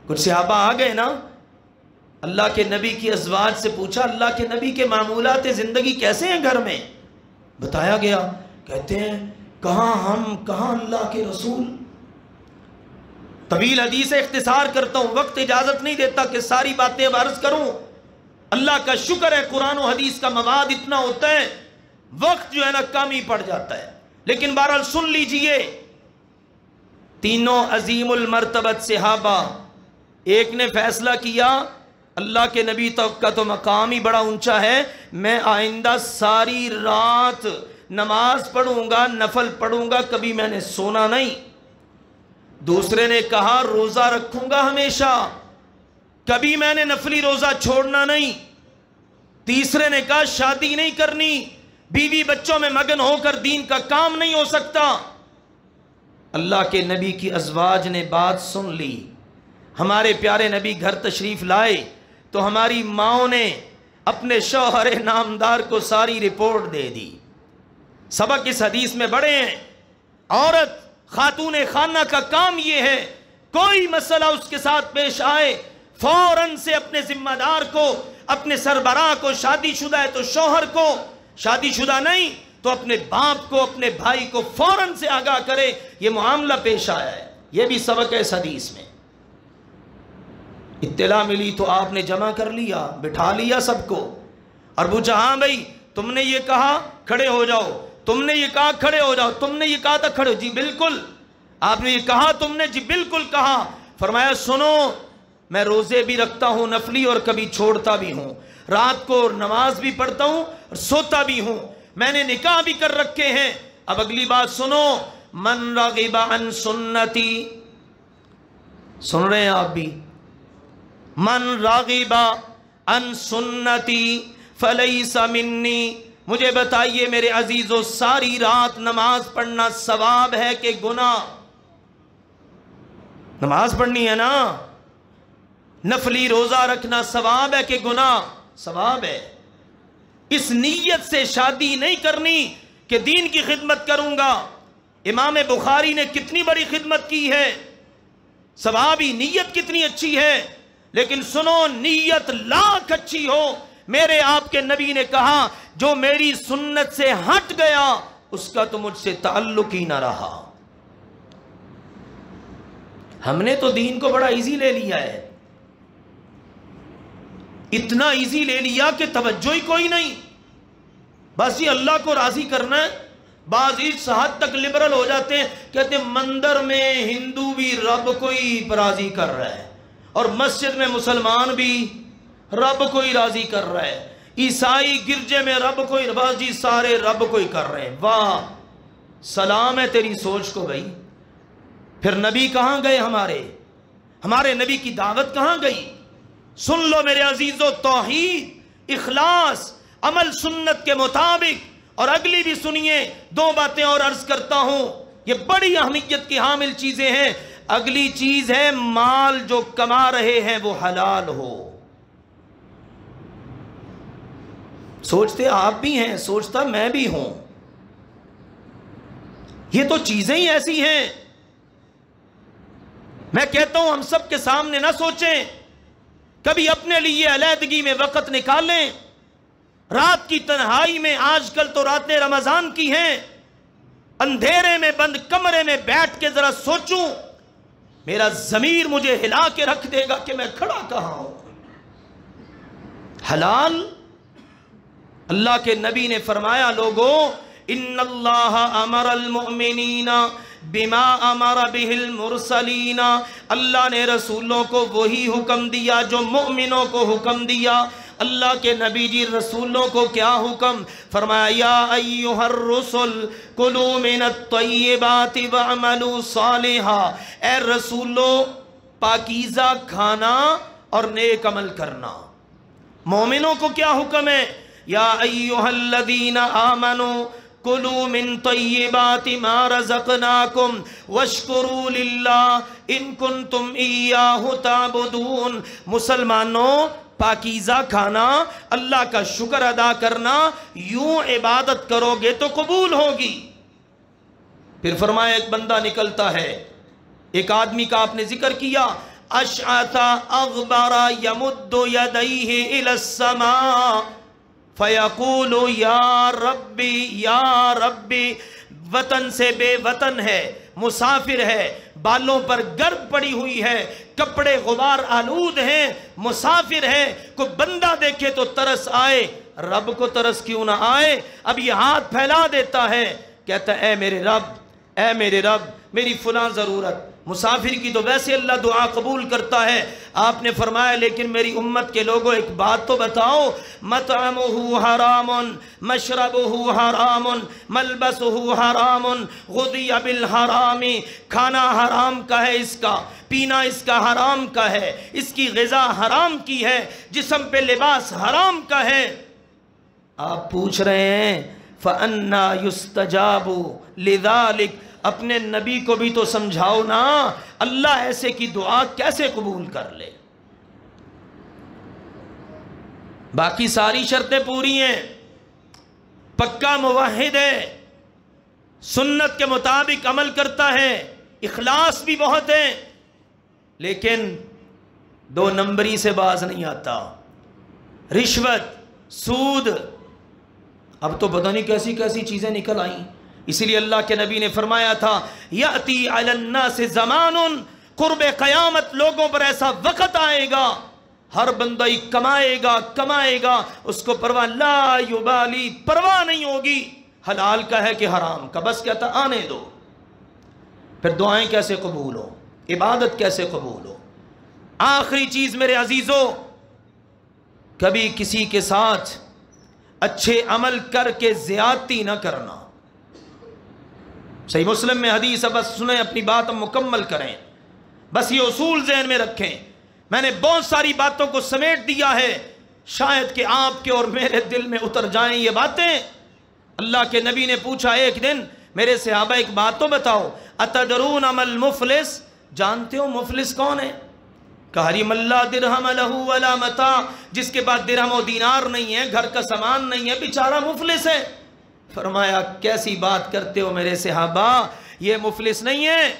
کچھ صحابہ آ گئے نا, اللہ کے نبی کی ازواج سے پوچھا اللہ کے نبی کے معمولات زندگی کیسے ہیں گھر میں, بتایا گیا. کہتے ہیں کہاں ہم کہاں اللہ کے رسول. طویل حدیث اختصار کرتا ہوں, وقت اجازت نہیں دیتا کہ ساری باتیں اب عرض کروں. اللہ کا شکر ہے قرآن و حدیث کا مواد اتنا ہوتا ہے, وقت جو ہے نا کم ہی پڑ جاتا ہے. لیکن بہرحال سن لیجئے, تینوں عظیم المرتبت صحابہ, ایک نے فیصلہ کیا اللہ کے نبی تک کا تو مقام ہی بڑا اونچا ہے, میں آئندہ ساری رات نماز پڑھوں گا, نفل پڑھوں گا, کبھی میں نے سونا نہیں. دوسرے نے کہا روزہ رکھوں گا ہمیشہ, کبھی میں نے نفلی روزہ چھوڑنا نہیں. تیسرے نے کہا شادی نہیں کرنی, بیوی بچوں میں مگن ہو کر دین کا کام نہیں ہو سکتا. اللہ کے نبی کی ازواج نے بات سن لی. ہمارے پیارے نبی گھر تشریف لائے تو ہماری ماؤں نے اپنے شوہر نامدار کو ساری رپورٹ دے دی. سبق اس حدیث میں بڑے ہیں. عورت خاتون خانہ کا کام یہ ہے, کوئی مسئلہ اس کے ساتھ پیش آئے فوراً سے اپنے ذمہ دار کو, اپنے سربراہ کو, شادی شدہ ہے تو شوہر کو, شادی شدہ نہیں تو اپنے باپ کو, اپنے بھائی کو فوراً سے آگاہ کرے یہ معاملہ پیش آیا ہے. یہ بھی سبق ہے اس حدیث میں. اطلاع ملی تو آپ نے جمع کر لیا, بٹھا لیا سب کو, اور پوچھا ہاں بھائی تم نے یہ کہا کھڑے ہو جاؤ, تم نے یہ کہا کھڑے ہو جاؤ, تم نے یہ کہا تھا کھڑے ہو, جی بالکل. آپ نے یہ کہا تم نے, جی بالکل کہا. فرمایا سنو, میں روزے بھی رکھتا ہوں نفلی اور کبھی چھوڑتا بھی ہوں, رات کو نماز بھی پڑھتا ہوں اور سوتا بھی ہوں, میں نے نکاح بھی کر رکھے ہیں. اب اگلی بات سنو, من رغب عن سنتی, سن رہے ہیں آپ بھی, من رغب عن سنتی فلیس منی. مجھے بتائیے میرے عزیزو, ساری رات نماز پڑھنا ثواب ہے کہ گناہ؟ نماز پڑھنی ہے نا, نفلی روزہ رکھنا ثواب ہے کہ گناہ؟ ثواب ہے. اس نیت سے شادی نہیں کرنی کہ دین کی خدمت کروں گا. امام بخاری نے کتنی بڑی خدمت کی ہے, ثوابی نیت کتنی اچھی ہے. لیکن سنو, نیت لاکھ اچھی ہو, میرے آپ کے نبی نے کہا جو میری سنت سے ہٹ گیا اس کا تو مجھ سے تعلق ہی نہ رہا. ہم نے تو دین کو بڑا ایزی لے لیا ہے, اتنا ایزی لے لیا کہ توجہ ہی کوئی نہیں, بس یہ اللہ کو راضی کرنا ہے. بعض اس حد تک لبرل ہو جاتے ہیں, کہتے ہیں مندر میں ہندو بھی رب کو ہی راضی کر رہا ہے اور مسجد میں مسلمان بھی رب کو ہی راضی کر رہا ہے, عیسائی گرجے میں رب کو ہی, بس جی سارے رب کو ہی کر رہے ہیں. واہ, سلام ہے تیری سوچ کو بھائی. پھر نبی کہاں گئے ہمارے نبی کی دعوت کہاں گئی؟ سن لو میرے عزیزو, توحید, اخلاص, عمل سنت کے مطابق. اور اگلی بھی سنیے, دو باتیں اور عرض کرتا ہوں, یہ بڑی اہمیت کی حامل چیزیں ہیں. اگلی چیز ہے مال جو کما رہے ہیں وہ حلال ہو. سوچتے آپ بھی ہیں, سوچتا میں بھی ہوں, یہ تو چیزیں ہی ایسی ہیں. میں کہتا ہوں ہم سب کے سامنے نہ سوچیں, کبھی اپنے لیے علیحدگی میں وقت نکالیں, رات کی تنہائی میں, آج کل تو راتیں رمضان کی ہیں, اندھیرے میں بند کمرے میں بیٹھ کے ذرا سوچوں, میرا ضمیر مجھے ہلا کے رکھ دے گا کہ میں کھڑا کہاں ہوں. حلال. اللہ کے نبی نے فرمایا لوگوں, ان اللہ امر المؤمنین بما امر بہ المرسلین, اللہ نے رسولوں کو وہی حکم دیا جو مؤمنوں کو حکم دیا. اللہ کے نبی جی رسولوں کو کیا حکم فرمایا؟ یا ایھا الرسل کلوا من الطیبات واعملوا صالحا, اے رسولو پاکیزہ کھانا اور نیک عمل کرنا. مومنوں کو کیا حکم ہے؟ یا ایھا الذین آمنوا کلوا من طیبات ما رزقناکم واشکروا للہ ان کنتم ایاہ تعبدون. مسلمانوں پاکیزہ کھانا, اللہ کا شکر ادا کرنا, یوں عبادت کرو گے تو قبول ہوگی. پھر فرمایا ایک بندہ نکلتا ہے ایک آدمی کا آپ نے ذکر کیا، اشعث اغبر یمد یدیہ الی السماء فیقول یا ربی یا ربی، وطن سے بے وطن ہے، مسافر ہے، بالوں پر گرد پڑی ہوئی ہے، کپڑے غبار آلود ہیں، مسافر ہے، کوئی بندہ دیکھے تو ترس آئے، رب کو ترس کیوں نہ آئے؟ اب یہ ہاتھ پھیلا دیتا ہے، کہتا ہے اے میرے رب، اے میرے رب، میری فلاں ضرورت۔ مسافر کی تو ویسے اللہ دعا قبول کرتا ہے، آپ نے فرمایا لیکن میری امت کے لوگوں ایک بات تو بتاؤ، مطعمہ حرام مشربہ حرام ملبسہ حرام غذی بالحرام، کھانا حرام کا ہے اس کا، پینا اس کا حرام کا ہے، اس کی غذا حرام کی ہے، جسم پہ لباس حرام کا ہے۔ آپ پوچھ رہے ہیں فَأَنَّا يُسْتَجَابُ لِذَلِكَ، اپنے نبی کو بھی تو سمجھاؤ نا، اللہ ایسے کی دعا کیسے قبول کر لے؟ باقی ساری شرطیں پوری ہیں، پکا موحد ہے، سنت کے مطابق عمل کرتا ہے، اخلاص بھی بہت ہے، لیکن دو نمبری سے باز نہیں آتا، رشوت، سود، اب تو پتہ نہیں کیسی کیسی چیزیں نکل آئیں۔ اسی لیے اللہ کے نبی نے فرمایا تھا یأتی علی الناس زمان، قرب قیامت لوگوں پر ایسا وقت آئے گا، ہر بندہ ہی کمائے گا، اس کو پرواہ لا یبالی، پرواہ نہیں ہوگی حلال کا ہے کہ حرام کا، بس کہتا آنے دو۔ پھر دعائیں کیسے قبول ہو، عبادت کیسے قبول ہو؟ آخری چیز میرے عزیزو، کبھی کسی کے ساتھ اچھے عمل کر کے زیادتی نہ کرنا۔ صحیح مسلم میں حدیث ہے، بس سنیں اپنی بات ہم مکمل کریں، بس یہ اصول ذہن میں رکھیں۔ میں نے بہت ساری باتوں کو سمیٹ دیا ہے، شاید کہ آپ کے اور میرے دل میں اتر جائیں یہ باتیں۔ اللہ کے نبی نے پوچھا ایک دن، میرے صحابہ ایک بات تو بتاؤ، اتدرون مل مفلس، جانتے ہو مفلس کون ہے؟ کہا من لا درہم لہ ولا متاع، جس کے بعد درہم و دینار نہیں ہے، گھر کا سامان نہیں ہے، بیچارہ مفلس ہے۔ فرمایا کیسی بات کرتے ہو میرے صحابہ، یہ مفلس نہیں ہے۔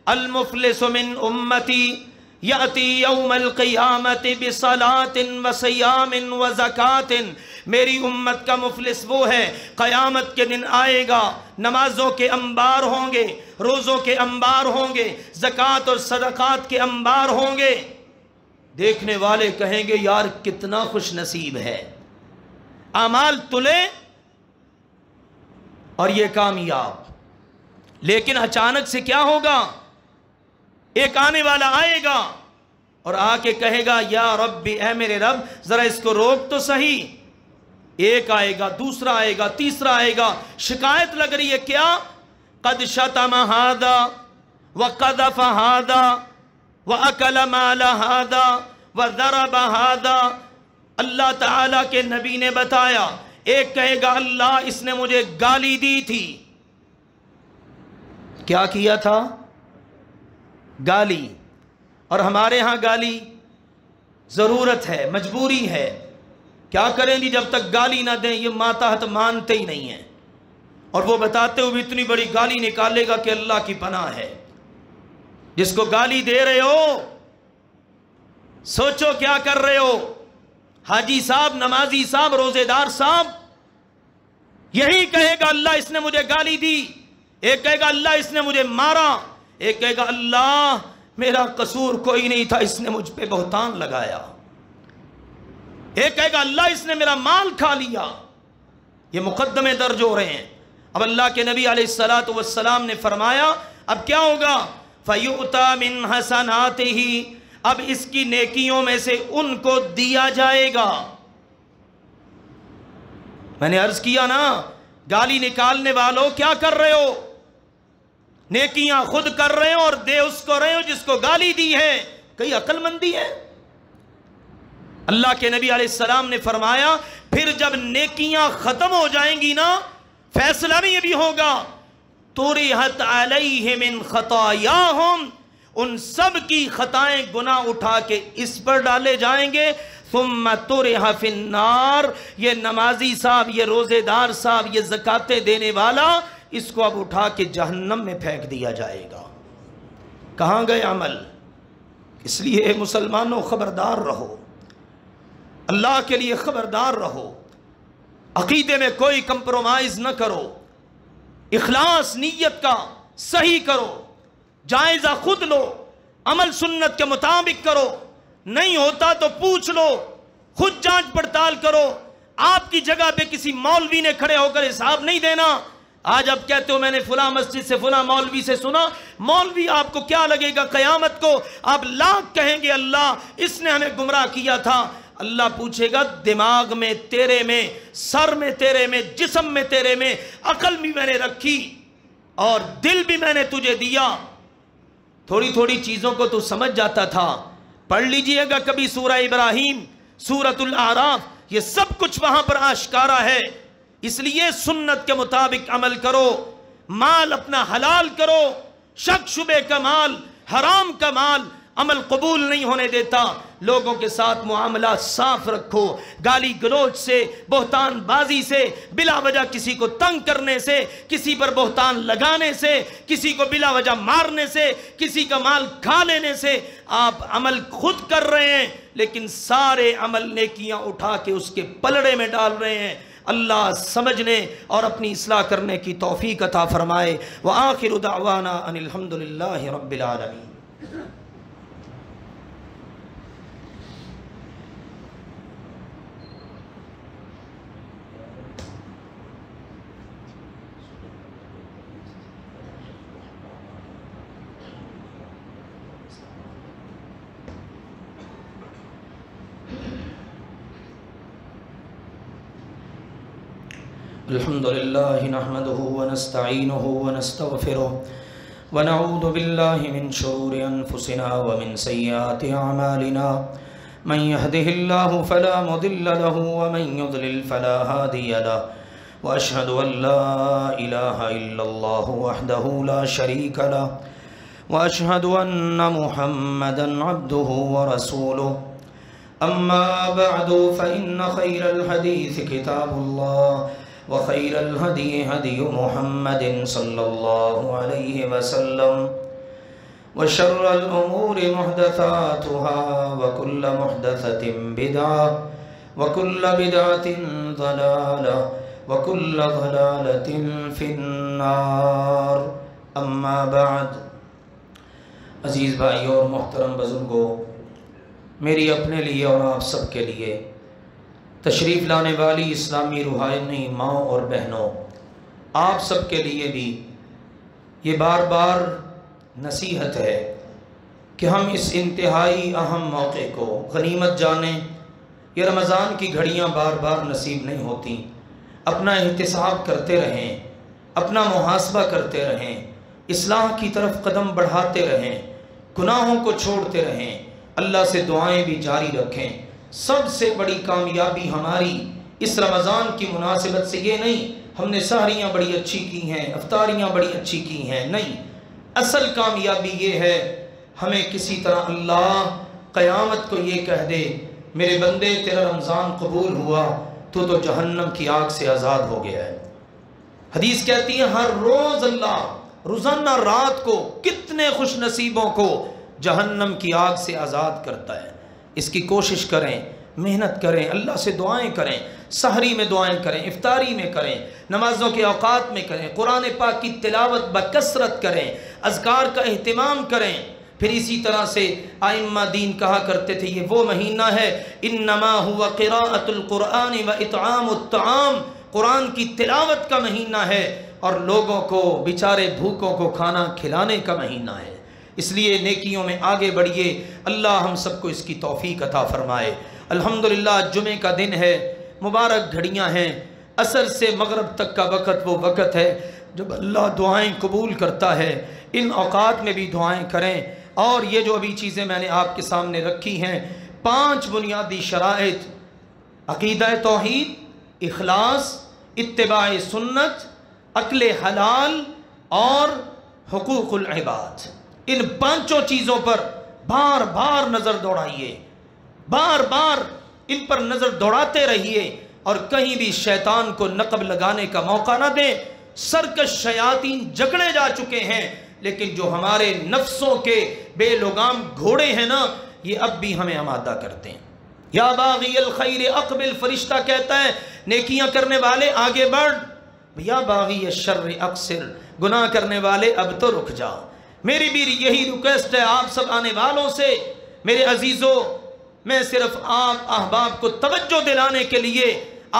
المفلس من امتی یأتی یوم القیامت بصلاۃ وصیام وزکاۃ، میری امت کا مفلس وہ ہے، قیامت کے دن آئے گا، نمازوں کے انبار ہوں گے، روزوں کے انبار ہوں گے، زکوٰۃ اور صدقات کے انبار ہوں گے۔ دیکھنے والے کہیں گے یار کتنا خوش نصیب ہے، اعمال تلے اور یہ کامیاب۔ لیکن اچانک سے کیا ہوگا؟ ایک آنے والا آئے گا اور آ کے کہے گا یا ربی، اے میرے رب ذرا اس کو روک تو صحیح۔ ایک آئے گا، دوسرا آئے گا، تیسرا آئے گا، شکایت لگ رہی ہے کیا؟ قد شتم ھذا وقذف ھذا واکل مال ھذا وضرب ھذا۔ اللہ تعالیٰ کے نبی نے بتایا، ایک کہے گا اللہ اس نے مجھے گالی دی تھی۔ کیا کیا تھا؟ گالی۔ اور ہمارے ہاں گالی ضرورت ہے، مجبوری ہے، کیا کریں جی، جب تک گالی نہ دیں یہ ماتحت مانتے ہی نہیں ہیں، اور وہ بتاتے ہوئے اتنی بڑی گالی نکالے گا کہ اللہ کی پناہ ہے۔ جس کو گالی دے رہے ہو سوچو کیا کر رہے ہو؟ حاجی صاحب، نمازی صاحب، روزے دار صاحب یہی کہے گا اللہ اس نے مجھے گالی دی، ایک کہے گا اللہ اس نے مجھے مارا، ایک کہے گا اللہ میرا قصور کوئی نہیں تھا، اس نے مجھ پہ بہتان لگایا، ایک کہے گا اللہ اس نے میرا مال کھا لیا۔ یہ مقدمے درج ہو رہے ہیں۔ اب اللہ کے نبی علیہ السلام نے فرمایا اب کیا ہوگا؟ فَيُؤْتَى مِنْ حَسَنَاتِهِ، اب اس کی نیکیوں میں سے ان کو دیا جائے گا۔ میں نے عرض کیا نا، گالی نکالنے والوں کیا کر رہے ہو؟ نیکیاں خود کر رہے ہو اور دے اس کو رہے ہو جس کو گالی دی ہے۔ کئی عقل مندی ہے؟ اللہ کے نبی علیہ السلام نے فرمایا پھر جب نیکیاں ختم ہو جائیں گی نا، فیصلہ بھی یہ بھی ہوگا، طُرِحَتْ عَلَيْهِ مِنْ خَطَايَاهُمْ، ان سب کی خطائیں گناہ اٹھا کے اس پر ڈالے جائیں گے۔ ثُمَّ طُرِحَ فِي النَّارِ، یہ نمازی صاحب، یہ روزے دار صاحب، یہ زکاتیں دینے والا، اس کو اب اٹھا کے جہنم میں پھینک دیا جائے گا۔ کہاں گئے عمل؟ اس لیے مسلمانوں خبردار رہو، اللہ کے لیے خبردار رہو، عقیدے میں کوئی کمپرومائز نہ کرو، اخلاص نیت کا صحیح کرو، جائزہ خود لو، عمل سنت کے مطابق کرو، نہیں ہوتا تو پوچھ لو، خود جانچ پڑتال کرو۔ آپ کی جگہ پہ کسی مولوی نے کھڑے ہو کر حساب نہیں دینا۔ آج آپ کہتے ہو میں نے فلاں مسجد سے فلاں مولوی سے سنا، مولوی آپ کو کیا لگے گا قیامت کو؟ آپ لاکھ کہیں گے اللہ اس نے ہمیں گمراہ کیا تھا، اللہ پوچھے گا دماغ میں تیرے میں، سر میں تیرے میں، جسم میں تیرے میں، عقل بھی میں نے رکھی اور دل بھی میں نے تجھے دیا، تھوڑی تھوڑی چیزوں کو تو سمجھ جاتا تھا۔ پڑھ لیجئے گا کبھی سورہ ابراہیم، سورۃ الاعراف، یہ سب کچھ وہاں پر آشکارا ہے۔ اس لیے سنت کے مطابق عمل کرو، مال اپنا حلال کرو، شک شبے کا مال، حرام کا مال عمل قبول نہیں ہونے دیتا۔ لوگوں کے ساتھ معاملات صاف رکھو، گالی گلوچ سے، بہتان بازی سے، بلا وجہ کسی کو تنگ کرنے سے، کسی پر بہتان لگانے سے، کسی کو بلا وجہ مارنے سے، کسی کا مال کھا لینے سے آپ عمل خود کر رہے ہیں، لیکن سارے عمل نیکیاں اٹھا کے اس کے پلڑے میں ڈال رہے ہیں۔ اللہ سمجھنے اور اپنی اصلاح کرنے کی توفیق عطا فرمائے۔ وآخر دعوانا ان الحمدللہ رب العالمین۔ الحمد لله نحمده ونستعينه ونستغفره ونعوذ بالله من شرور أنفسنا ومن سيئات أعمالنا من يهده الله فلا مضل له ومن يضلل فلا هادي له وأشهد أن لا إله إلا الله وحده لا شريك له وأشهد أن محمدا عبده ورسوله أما بعد فإن خير الحديث كتاب الله وخير الهدي هدي محمد صلى الله عليه وسلم وشر الأمور محدثاتها وكل محدثة بدعة وكل بدعة ضلالة وكل ضلالة في النار أما بعد۔ عزیز بھائیوں اور محترم بزرگوں، میری اپنے لیے اور آپ سب کے لیے تشریف لانے والی اسلامی روحانی ماں اور بہنوں، آپ سب کے لیے بھی یہ بار بار نصیحت ہے کہ ہم اس انتہائی اہم موقع کو غنیمت جانیں۔ یہ رمضان کی گھڑیاں بار بار نصیب نہیں ہوتی، اپنا احتساب کرتے رہیں، اپنا محاسبہ کرتے رہیں، اصلاح کی طرف قدم بڑھاتے رہیں، گناہوں کو چھوڑتے رہیں، اللہ سے دعائیں بھی جاری رکھیں۔ سب سے بڑی کامیابی ہماری اس رمضان کی مناسبت سے یہ نہیں ہم نے سحریاں بڑی اچھی کی ہیں، افطاریاں بڑی اچھی کی ہیں، نہیں، اصل کامیابی یہ ہے ہمیں کسی طرح اللہ قیامت کو یہ کہہ دے میرے بندے تیرا رمضان قبول ہوا تو جہنم کی آگ سے آزاد ہو گیا ہے۔ حدیث کہتی ہے ہر روز اللہ روزانہ رات کو کتنے خوش نصیبوں کو جہنم کی آگ سے آزاد کرتا ہے۔ اس کی کوشش کریں، محنت کریں، اللہ سے دعائیں کریں، سحری میں دعائیں کریں، افطاری میں کریں، نمازوں کے اوقات میں کریں، قرآن پاک کی تلاوت بکثرت کریں، اذکار کا اہتمام کریں۔ پھر اسی طرح سے ائمہ دین کہا کرتے تھے یہ وہ مہینہ ہے انما ہوا قراءۃ القرآن و اطعام الطعام، قرآن کی تلاوت کا مہینہ ہے اور لوگوں کو بیچارے بھوکوں کو کھانا کھلانے کا مہینہ ہے۔ اس لیے نیکیوں میں آگے بڑھیے، اللہ ہم سب کو اس کی توفیق عطا فرمائے۔ الحمدللہ جمعہ کا دن ہے، مبارک گھڑیاں ہیں، عصر سے مغرب تک کا وقت وہ وقت ہے جب اللہ دعائیں قبول کرتا ہے۔ ان اوقات میں بھی دعائیں کریں، اور یہ جو ابھی چیزیں میں نے آپ کے سامنے رکھی ہیں، 5 بنیادی شرائط، عقیدہ توحید، اخلاص، اتباع سنت، عقل حلال اور حقوق العباد، ان 5 چیزوں پر بار بار نظر دوڑائیے، بار بار ان پر نظر دوڑاتے رہیے، اور کہیں بھی شیطان کو نقب لگانے کا موقع نہ دیں۔ سرکش شیاطین جکڑے جا چکے ہیں، لیکن جو ہمارے نفسوں کے بے لگام گھوڑے ہیں نا، یہ اب بھی ہمیں آمادہ کرتے ہیں۔ یا باغی الخیر اقبل، فرشتہ کہتا ہے نیکیاں کرنے والے آگے بڑھ، یا باغی الشر اقصر، گناہ کرنے والے اب تو رک جاؤ۔ میری بھی یہی ریکویسٹ ہے آپ سب آنے والوں سے، میرے عزیزوں، میں صرف آپ احباب کو توجہ دلانے کے لیے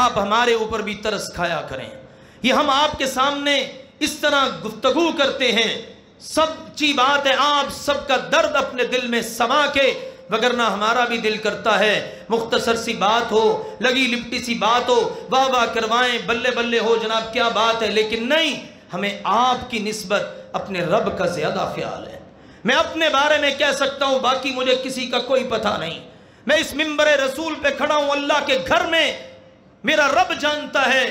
آپ ہمارے اوپر بھی ترس کھایا کریں۔ یہ ہم آپ کے سامنے اس طرح گفتگو کرتے ہیں، سب چی بات ہے آپ سب کا درد اپنے دل میں سما کے، وگرنہ ہمارا بھی دل کرتا ہے مختصر سی بات ہو، لگی لپٹی سی بات ہو، واہ واہ کروائیں، بلے بلے ہو جناب کیا بات ہے، لیکن نہیں، ہمیں آپ کی نسبت اپنے رب کا زیادہ خیال ہے۔ میں اپنے بارے میں کہہ سکتا ہوں، باقی مجھے کسی کا کوئی پتہ نہیں۔ میں اس منبر رسول پہ کھڑا ہوں، اللہ کے گھر میں، میرا رب جانتا ہے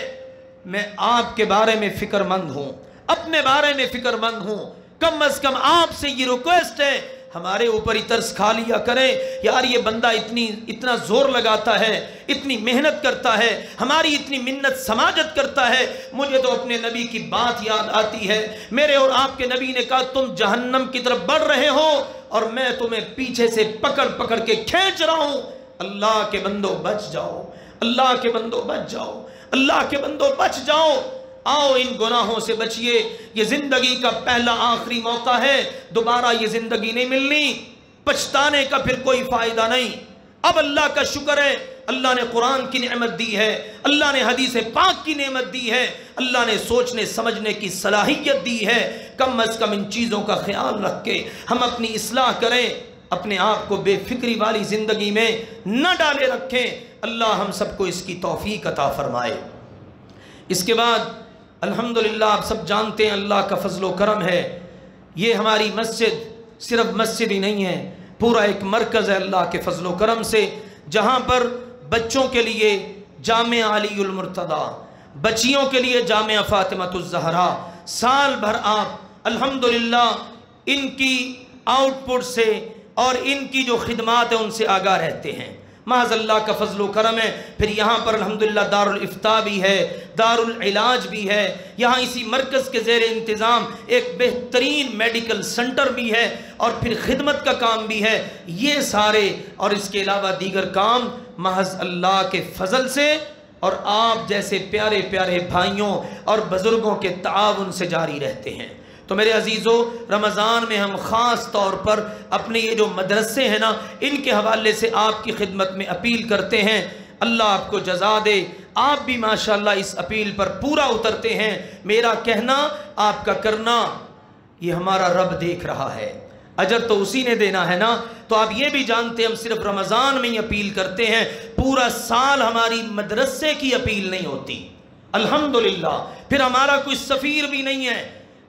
میں آپ کے بارے میں فکر مند ہوں، اپنے بارے میں فکر مند ہوں۔ کم از کم آپ سے یہ ریکویسٹ ہے، ہمارے اوپر ہی ترس کھا لیا کریں، یار یہ بندہ اتنا زور لگاتا ہے، اتنی محنت کرتا ہے، ہماری اتنی منت سماجت کرتا ہے۔ مجھے تو اپنے نبی کی بات یاد آتی ہے، میرے اور آپ کے نبی نے کہا تم جہنم کی طرف بڑھ رہے ہو اور میں تمہیں پیچھے سے پکڑ پکڑ کے کھینچ رہا ہوں، اللہ کے بندو بچ جاؤ، اللہ کے بندو بچ جاؤ، اللہ کے بندو بچ جاؤ۔ آؤ ان گناہوں سے بچئے، یہ زندگی کا پہلا آخری موقع ہے، دوبارہ یہ زندگی نہیں ملنی، پچھتانے کا پھر کوئی فائدہ نہیں۔ اب اللہ کا شکر ہے، اللہ نے قرآن کی نعمت دی ہے، اللہ نے حدیث پاک کی نعمت دی ہے، اللہ نے سوچنے سمجھنے کی صلاحیت دی ہے۔ کم از کم ان چیزوں کا خیال رکھ کے ہم اپنی اصلاح کریں، اپنے آپ کو بے فکری والی زندگی میں نہ ڈالے رکھیں۔ اللہ ہم سب کو اس کی توفیق عطا فرمائے۔ اس کے بعد الحمدللہ آپ سب جانتے ہیں اللہ کا فضل و کرم ہے، یہ ہماری مسجد صرف مسجد ہی نہیں ہے، پورا ایک مرکز ہے اللہ کے فضل و کرم سے، جہاں پر بچوں کے لیے جامعہ علی المرتضیٰ، بچیوں کے لیے جامعہ فاطمۃ الزہرا، سال بھر آپ الحمدللہ ان کی آؤٹ پٹ سے اور ان کی جو خدمات ہیں ان سے آگاہ رہتے ہیں۔ محض اللہ کا فضل و کرم ہے۔ پھر یہاں پر الحمدللہ دار الافتاء بھی ہے، دار العلاج بھی ہے، یہاں اسی مرکز کے زیر انتظام ایک بہترین میڈیکل سنٹر بھی ہے، اور پھر خدمت کا کام بھی ہے۔ یہ سارے اور اس کے علاوہ دیگر کام محض اللہ کے فضل سے اور آپ جیسے پیارے پیارے بھائیوں اور بزرگوں کے تعاون سے جاری رہتے ہیں۔ تو میرے عزیزو، رمضان میں ہم خاص طور پر اپنے یہ جو مدرسے ہیں نا، ان کے حوالے سے آپ کی خدمت میں اپیل کرتے ہیں۔ اللہ آپ کو جزا دے، آپ بھی ماشاءاللہ اس اپیل پر پورا اترتے ہیں۔ میرا کہنا، آپ کا کرنا، یہ ہمارا رب دیکھ رہا ہے، اجر تو اسی نے دینا ہے نا۔ تو آپ یہ بھی جانتے ہیں ہم صرف رمضان میں ہی اپیل کرتے ہیں، پورا سال ہماری مدرسے کی اپیل نہیں ہوتی الحمدللہ۔ پھر ہمارا کوئی سفیر بھی نہیں ہے،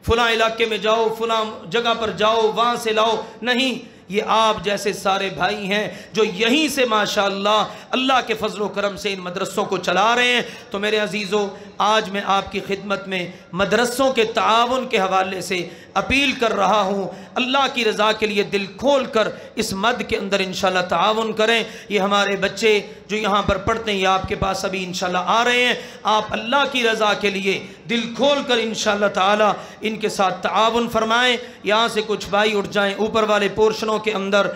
فلاں علاقے میں جاؤ، فلاں جگہ پر جاؤ، وہاں سے لاؤ، نہیں، یہ آپ جیسے سارے بھائی ہیں جو یہیں سے ماشاءاللہ اللہ کے فضل و کرم سے ان مدرسوں کو چلا رہے ہیں۔ تو میرے عزیزو، آج میں آپ کی خدمت میں مدرسوں کے تعاون کے حوالے سے اپیل کر رہا ہوں، اللہ کی رضا کے لیے دل کھول کر اس مد کے اندر انشاءاللہ تعاون کریں۔ یہ ہمارے بچے جو یہاں پر پڑھتے ہیں یہ آپ کے پاس ابھی انشاءاللہ آ رہے ہیں، آپ اللہ کی رضا کے لیے دل کھول کر انشاءاللہ تعالی ان کے ساتھ تعاون فرمائیں۔ یہاں سے کچھ بھائی اٹھ جائیں اوپر والے پورشنوں کے اندر۔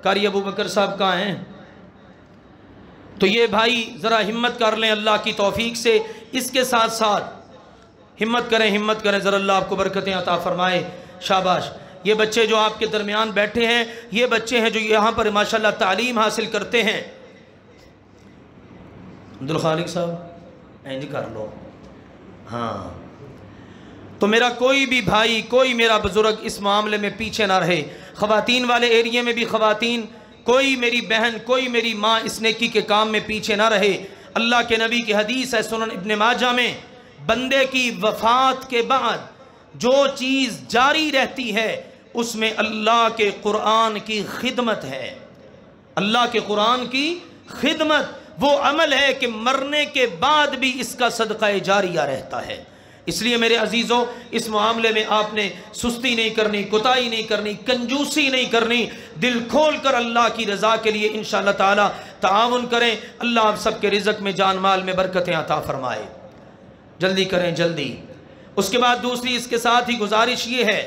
قاری ابو بکر صاحب کہاں ہیں؟ تو یہ بھائی ذرا ہمت کر لیں اللہ کی توفیق سے، اس کے ساتھ ساتھ ہمت کریں ذرا، اللہ آپ کو برکتیں عطا فرمائے۔ شاباش۔ یہ بچے جو آپ کے درمیان بیٹھے ہیں یہ بچے ہیں جو یہاں پر ماشاءاللہ تعلیم حاصل کرتے ہیں۔ عبدالخالق صاحب اینج کر لو، ہاں۔ تو میرا کوئی بھی بھائی، کوئی میرا بزرگ اس معاملے میں پیچھے نہ رہے۔ خواتین والے ایریے میں بھی خواتین، کوئی میری بہن، کوئی میری ماں اس نیکی کے کام میں پیچھے نہ رہے۔ اللہ کے نبی کی حدیث ہے سنن ابن ماجہ میں، بندے کی وفات کے بعد جو چیز جاری رہتی ہے اس میں اللہ کے قرآن کی خدمت ہے۔ اللہ کے قرآن کی خدمت وہ عمل ہے کہ مرنے کے بعد بھی اس کا صدقہ جاریہ رہتا ہے۔ اس لیے میرے عزیزوں، اس معاملے میں آپ نے سستی نہیں کرنی، کوتاہی نہیں کرنی، کنجوسی نہیں کرنی، دل کھول کر اللہ کی رضا کے لیے انشاءاللہ تعالی تعاون کریں۔ اللہ آپ سب کے رزق میں جان مال میں برکتیں عطا فرمائے۔ جلدی کریں، جلدی۔ اس کے بعد دوسری اس کے ساتھ ہی گزارش یہ ہے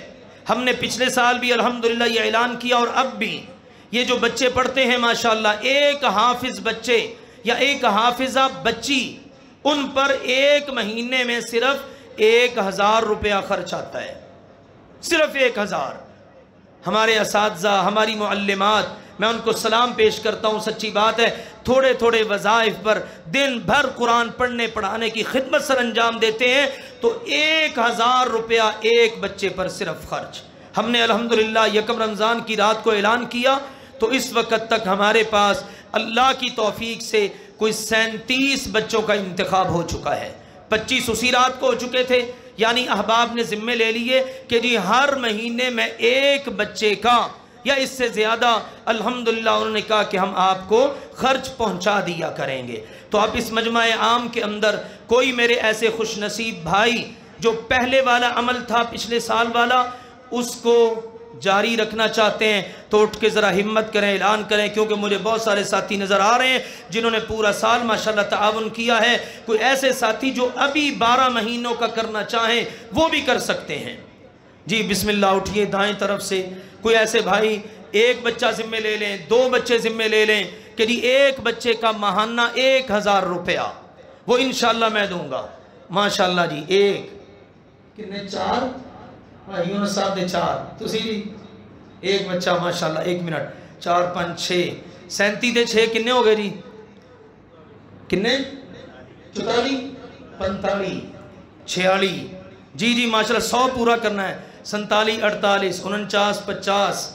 ہم نے پچھلے سال بھی الحمدللہ یہ اعلان کیا اور اب بھی یہ جو بچے پڑھتے ہیں ماشاءاللہ، ایک حافظ بچے یا ایک حافظہ بچی، ان پر ایک مہینے میں صرف 1000 روپیہ خرچ آتا ہے، صرف 1000۔ ہمارے اساتذہ، ہماری معلمات، میں ان کو سلام پیش کرتا ہوں، سچی بات ہے، تھوڑے تھوڑے وظائف پر دن بھر قرآن پڑھنے پڑھانے کی خدمت سر انجام دیتے ہیں، تو 1000 روپیہ ایک بچے پر صرف خرچ۔ ہم نے الحمدللہ یکم رمضان کی رات کو اعلان کیا تو اس وقت تک ہمارے پاس اللہ کی توفیق سے کوئی 37 بچوں کا انتخاب ہو چکا ہے، 25 اسی رات کو ہو چکے تھے، یعنی احباب نے ذمے لے لیے کہ جی ہر مہینے میں ایک بچے کا یا اس سے زیادہ الحمدللہ انہوں نے کہا کہ ہم آپ کو خرچ پہنچا دیا کریں گے۔ تو اب اس مجمع عام کے اندر کوئی میرے ایسے خوش نصیب بھائی جو پہلے والا عمل تھا پچھلے سال والا اس کو جاری رکھنا چاہتے ہیں تو اٹھ کے ذرا ہمت کریں، اعلان کریں، کیونکہ مجھے بہت سارے ساتھی نظر آ رہے ہیں جنہوں نے پورا سال ماشاءاللہ تعاون کیا ہے۔ کوئی ایسے ساتھی جو ابھی 12 مہینوں کا کرنا چاہیں وہ بھی کر سکتے ہیں۔ جی بسم اللہ، اٹھیے دائیں طرف سے، کوئی ایسے بھائی ایک بچہ ذمے لے لیں، 2 بچے ذمے لے لیں کہ جی ایک بچے کا ماہانہ 1000 روپیہ وہ انشاءاللہ میں دوں گا۔ ماشاءاللہ جی، ایک کتنے 4 یونس صاحب دے 4 تسی جی ایک بچہ ماشاءاللہ، 1 منٹ، 4 5 6 37 دے 6 کنے ہو گئے جی؟ کنے 44 45 46 جی ماشاءاللہ 100 پورا کرنا ہے۔ 47 48 49 50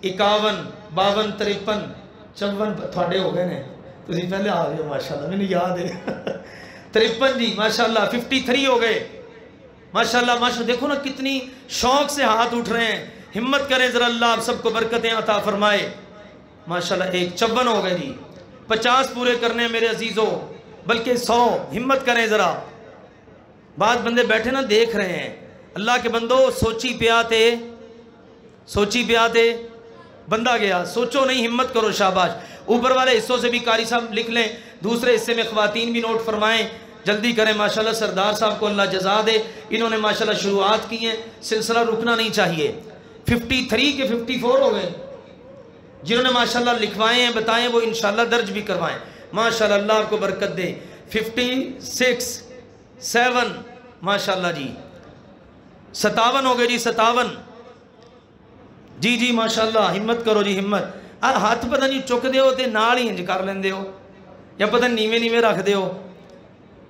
51 52 53 54 تھوڑے ہو گئے نے، تسی پہلے آ گئے ماشاءاللہ، میں نے یاد ہے 53 جی ماشاءاللہ 53 ہو گئے ماشاءاللہ ماشاءاللہ۔ دیکھو نا کتنی شوق سے ہاتھ اٹھ رہے ہیں، ہمت کریں ذرا، اللہ آپ سب کو برکتیں عطا فرمائے ماشاءاللہ۔ 54 ہو گئے جی، 50 پورے کرنے میرے عزیزوں، بلکہ 100، ہمت کریں ذرا۔ بعض بندے بیٹھے نا دیکھ رہے ہیں، اللہ کے بندو سوچی پہ آتے بندہ گیا، سوچو نہیں، ہمت کرو، شاباش۔ اوپر والے حصوں سے بھی قاری صاحب لکھ لیں، دوسرے حصے میں خواتین بھی نوٹ فرمائیں، جلدی کریں ماشاءاللہ۔ سردار صاحب کو اللہ جزا دے، انہوں نے ماشاءاللہ شروعات کی ہیں، سلسلہ رکنا نہیں چاہیے۔ 53 کے 54 ہو گئے، جنہوں نے ماشاءاللہ لکھوائے ہیں بتائیں، وہ انشاءاللہ درج بھی کروائیں ماشاءاللہ، اللہ آپ کو برکت دے۔ 56 7 ماشاءاللہ جی، 57 ہو گئے جی، 57 جی ماشاءاللہ، ہمت کرو جی، ہمت۔ ہاتھ پتہ نہیں چک دے ہو تے نال ہی انج کر لیندے ہو یا پتہ نیویں رکھ دے ہو،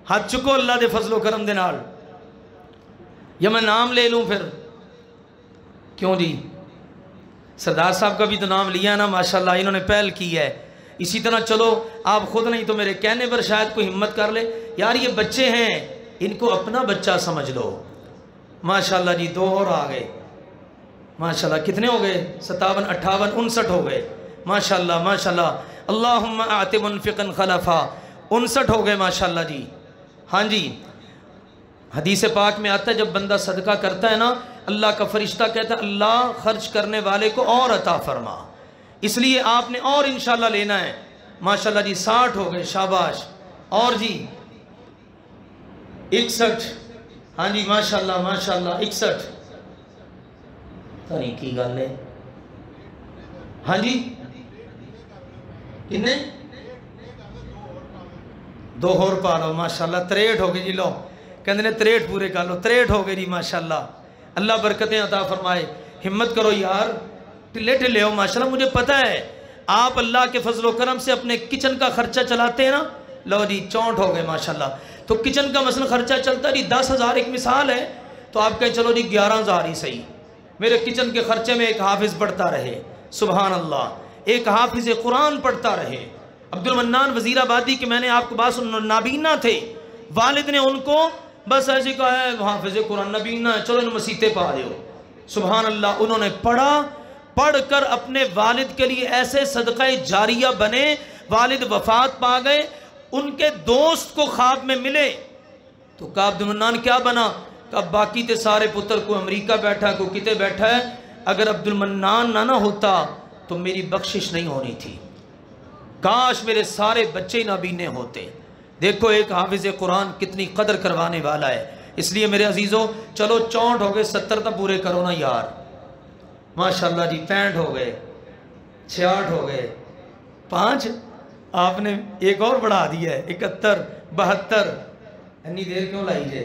ہاتھ چکو اللہ دے فضل و کرم دے نال، یا میں نام لے لوں پھر؟ کیوں جی؟ سردار صاحب کا بھی تو نام لیا نا ماشاءاللہ، انہوں نے پہل کی ہے۔ اسی طرح چلو آپ خود نہیں تو میرے کہنے پر شاید کوئی ہمت کر لے، یار یہ بچے ہیں ان کو اپنا بچہ سمجھ لو ماشاءاللہ جی۔ 2 اور آ گئے ماشاءاللہ، کتنے ہو گئے؟ 57 58 59 ہو گئے ماشاءاللہ ماشاءاللہ۔ اللہم اعط منفقا خلفا، 59 ہو گئے ماشاءاللہ جی۔ ہاں جی، حدیث پاک میں آتا ہے جب بندہ صدقہ کرتا ہے نا، اللہ کا فرشتہ کہتا ہے اللہ خرچ کرنے والے کو اور عطا فرما، اس لیے آپ نے اور انشاءاللہ لینا ہے ماشاءاللہ جی۔ 60 ہو گئے، شاباش۔ اور جی 61، ہاں جی ماشاءاللہ ماشاءاللہ 61، نہیں کی گل ہے، ہاں جی کنے 2 اور پا لو ماشاءاللہ، 63 ہو گئے جی۔ لو کہندے نے 63 پورے کر لو، 63 ہو گئے جی ماشاءاللہ، اللہ برکتیں عطا فرمائے۔ ہمت کرو یار، ٹلے ٹلے ہو ماشاءاللہ، مجھے پتہ ہے آپ اللہ کے فضل و کرم سے اپنے کچن کا خرچہ چلاتے ہیں نا۔ لو جی 64 ہو گئے ماشاءاللہ۔ تو کچن کا مثلا خرچہ چلتا جی 10,000 ایک مثال ہے، تو آپ کہیں چلو جی 11,000 ہی صحیح، میرے کچن کے خرچے میں ایک حافظ پڑھتا رہے، سبحان اللہ، ایک حافظ قرآن پڑھتا رہے۔ عبد المنان وزیر آبادی کے میں نے آپ کو بات سن، نابینا تھے، والد نے ان کو بس ایسے کہا ہے حافظ قرآن نابینا ہے، چلو ان مسیطے پا دیو، سبحان اللہ۔ انہوں نے پڑھ کر اپنے والد کے لیے ایسے صدقہ جاریہ بنے، والد وفات پا گئے، ان کے دوست کو خواب میں ملے تو کہا عبد المنان کیا بنا؟ کہا باقی تے سارے پتر کو امریکہ بیٹھا، کو کتے بیٹھا ہے، اگر عبد المنان نہ ہوتا تو میری بخشش نہیں ہونی تھی، کاش میرے سارے بچے نابینے ہوتے۔ دیکھو ایک حافظ قرآن کتنی قدر کروانے والا ہے۔ اس لیے میرے عزیزوں چلو 64 ہو گئے، 70 تو پورے کرو نا یار، ماشاءاللہ جی 65 ہو گئے، 66 ہو گئے، 5 آپ نے ایک اور بڑھا دیا ہے، 71 72، اتنی دیر کیوں لائی جے،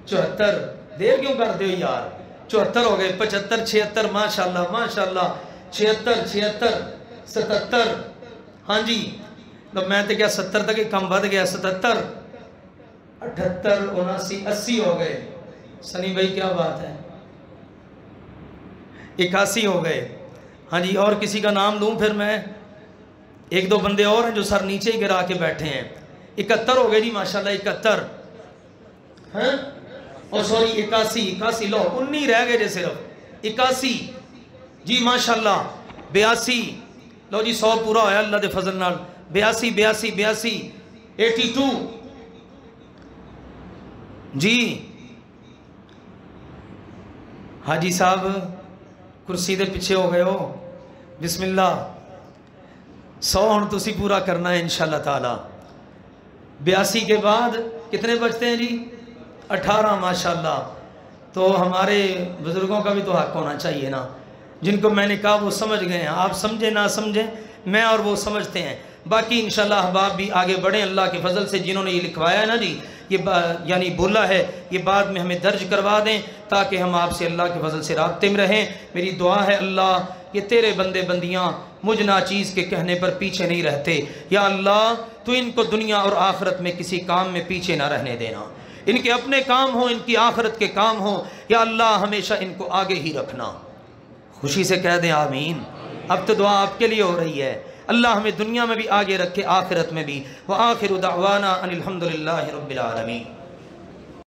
74، دیر کیوں کرتے ہو یار، 74 ہو گئے، 75 76، ماشاءاللہ ماشاءاللہ، 76 77، ہاں جی تو میں تو کیا 70 تک ہی کم بڑھ گیا، 77 78 79 80 ہو گئے، سنی بھائی کیا بات ہے، 81 ہو گئے، ہاں جی اور کسی کا نام لوں پھر میں، ایک دو بندے اور ہیں جو سر نیچے ہی گرا کے بیٹھے ہیں، 71 ہو گئے جی ماشاءاللہ 71، ہاں اور سوری 81 لو 19 رہ گئے جے صرف، 81 جی ماشاءاللہ، 82 لو جی 100 پورا ہویا اللہ دے فضل نال، 82 82 جی حاجی صاحب کرسی دے پیچھے ہو گئے ہو، بسم اللہ 100 ہن تسی پورا کرنا ہے انشاءاللہ تعالی، 82 کے بعد کتنے بچتے ہیں جی 18 ماشاءاللہ، تو ہمارے بزرگوں کا بھی تو حق ہونا چاہیے نا، جن کو میں نے کہا وہ سمجھ گئے ہیں، آپ سمجھیں نہ سمجھیں میں اور وہ سمجھتے ہیں، باقی انشاءاللہ احباب بھی آگے بڑھیں اللہ کے فضل سے، جنہوں نے یہ لکھوایا ہے نا جی یہ یعنی بولا ہے یہ بعد میں ہمیں درج کروا دیں تاکہ ہم آپ سے اللہ کے فضل سے رابطے میں رہیں، میری دعا ہے اللہ یہ تیرے بندے بندیاں مجھ ناچیز کے کہنے پر پیچھے نہیں رہتے، یا اللہ تو ان کو دنیا اور آخرت میں کسی کام میں پیچھے نہ رہنے دینا، ان کے اپنے کام ہوں ان کی آخرت کے کام ہوں، یا اللہ ہمیشہ ان کو آگے ہی رکھنا، خوشی سے کہہ دیں آمین، اب تو دعا آپ کے لیے ہو رہی ہے، اللہ ہمیں دنیا میں بھی آگے رکھے آخرت میں بھی، وآخر دعوانا ان الحمدللہ رب العالمین۔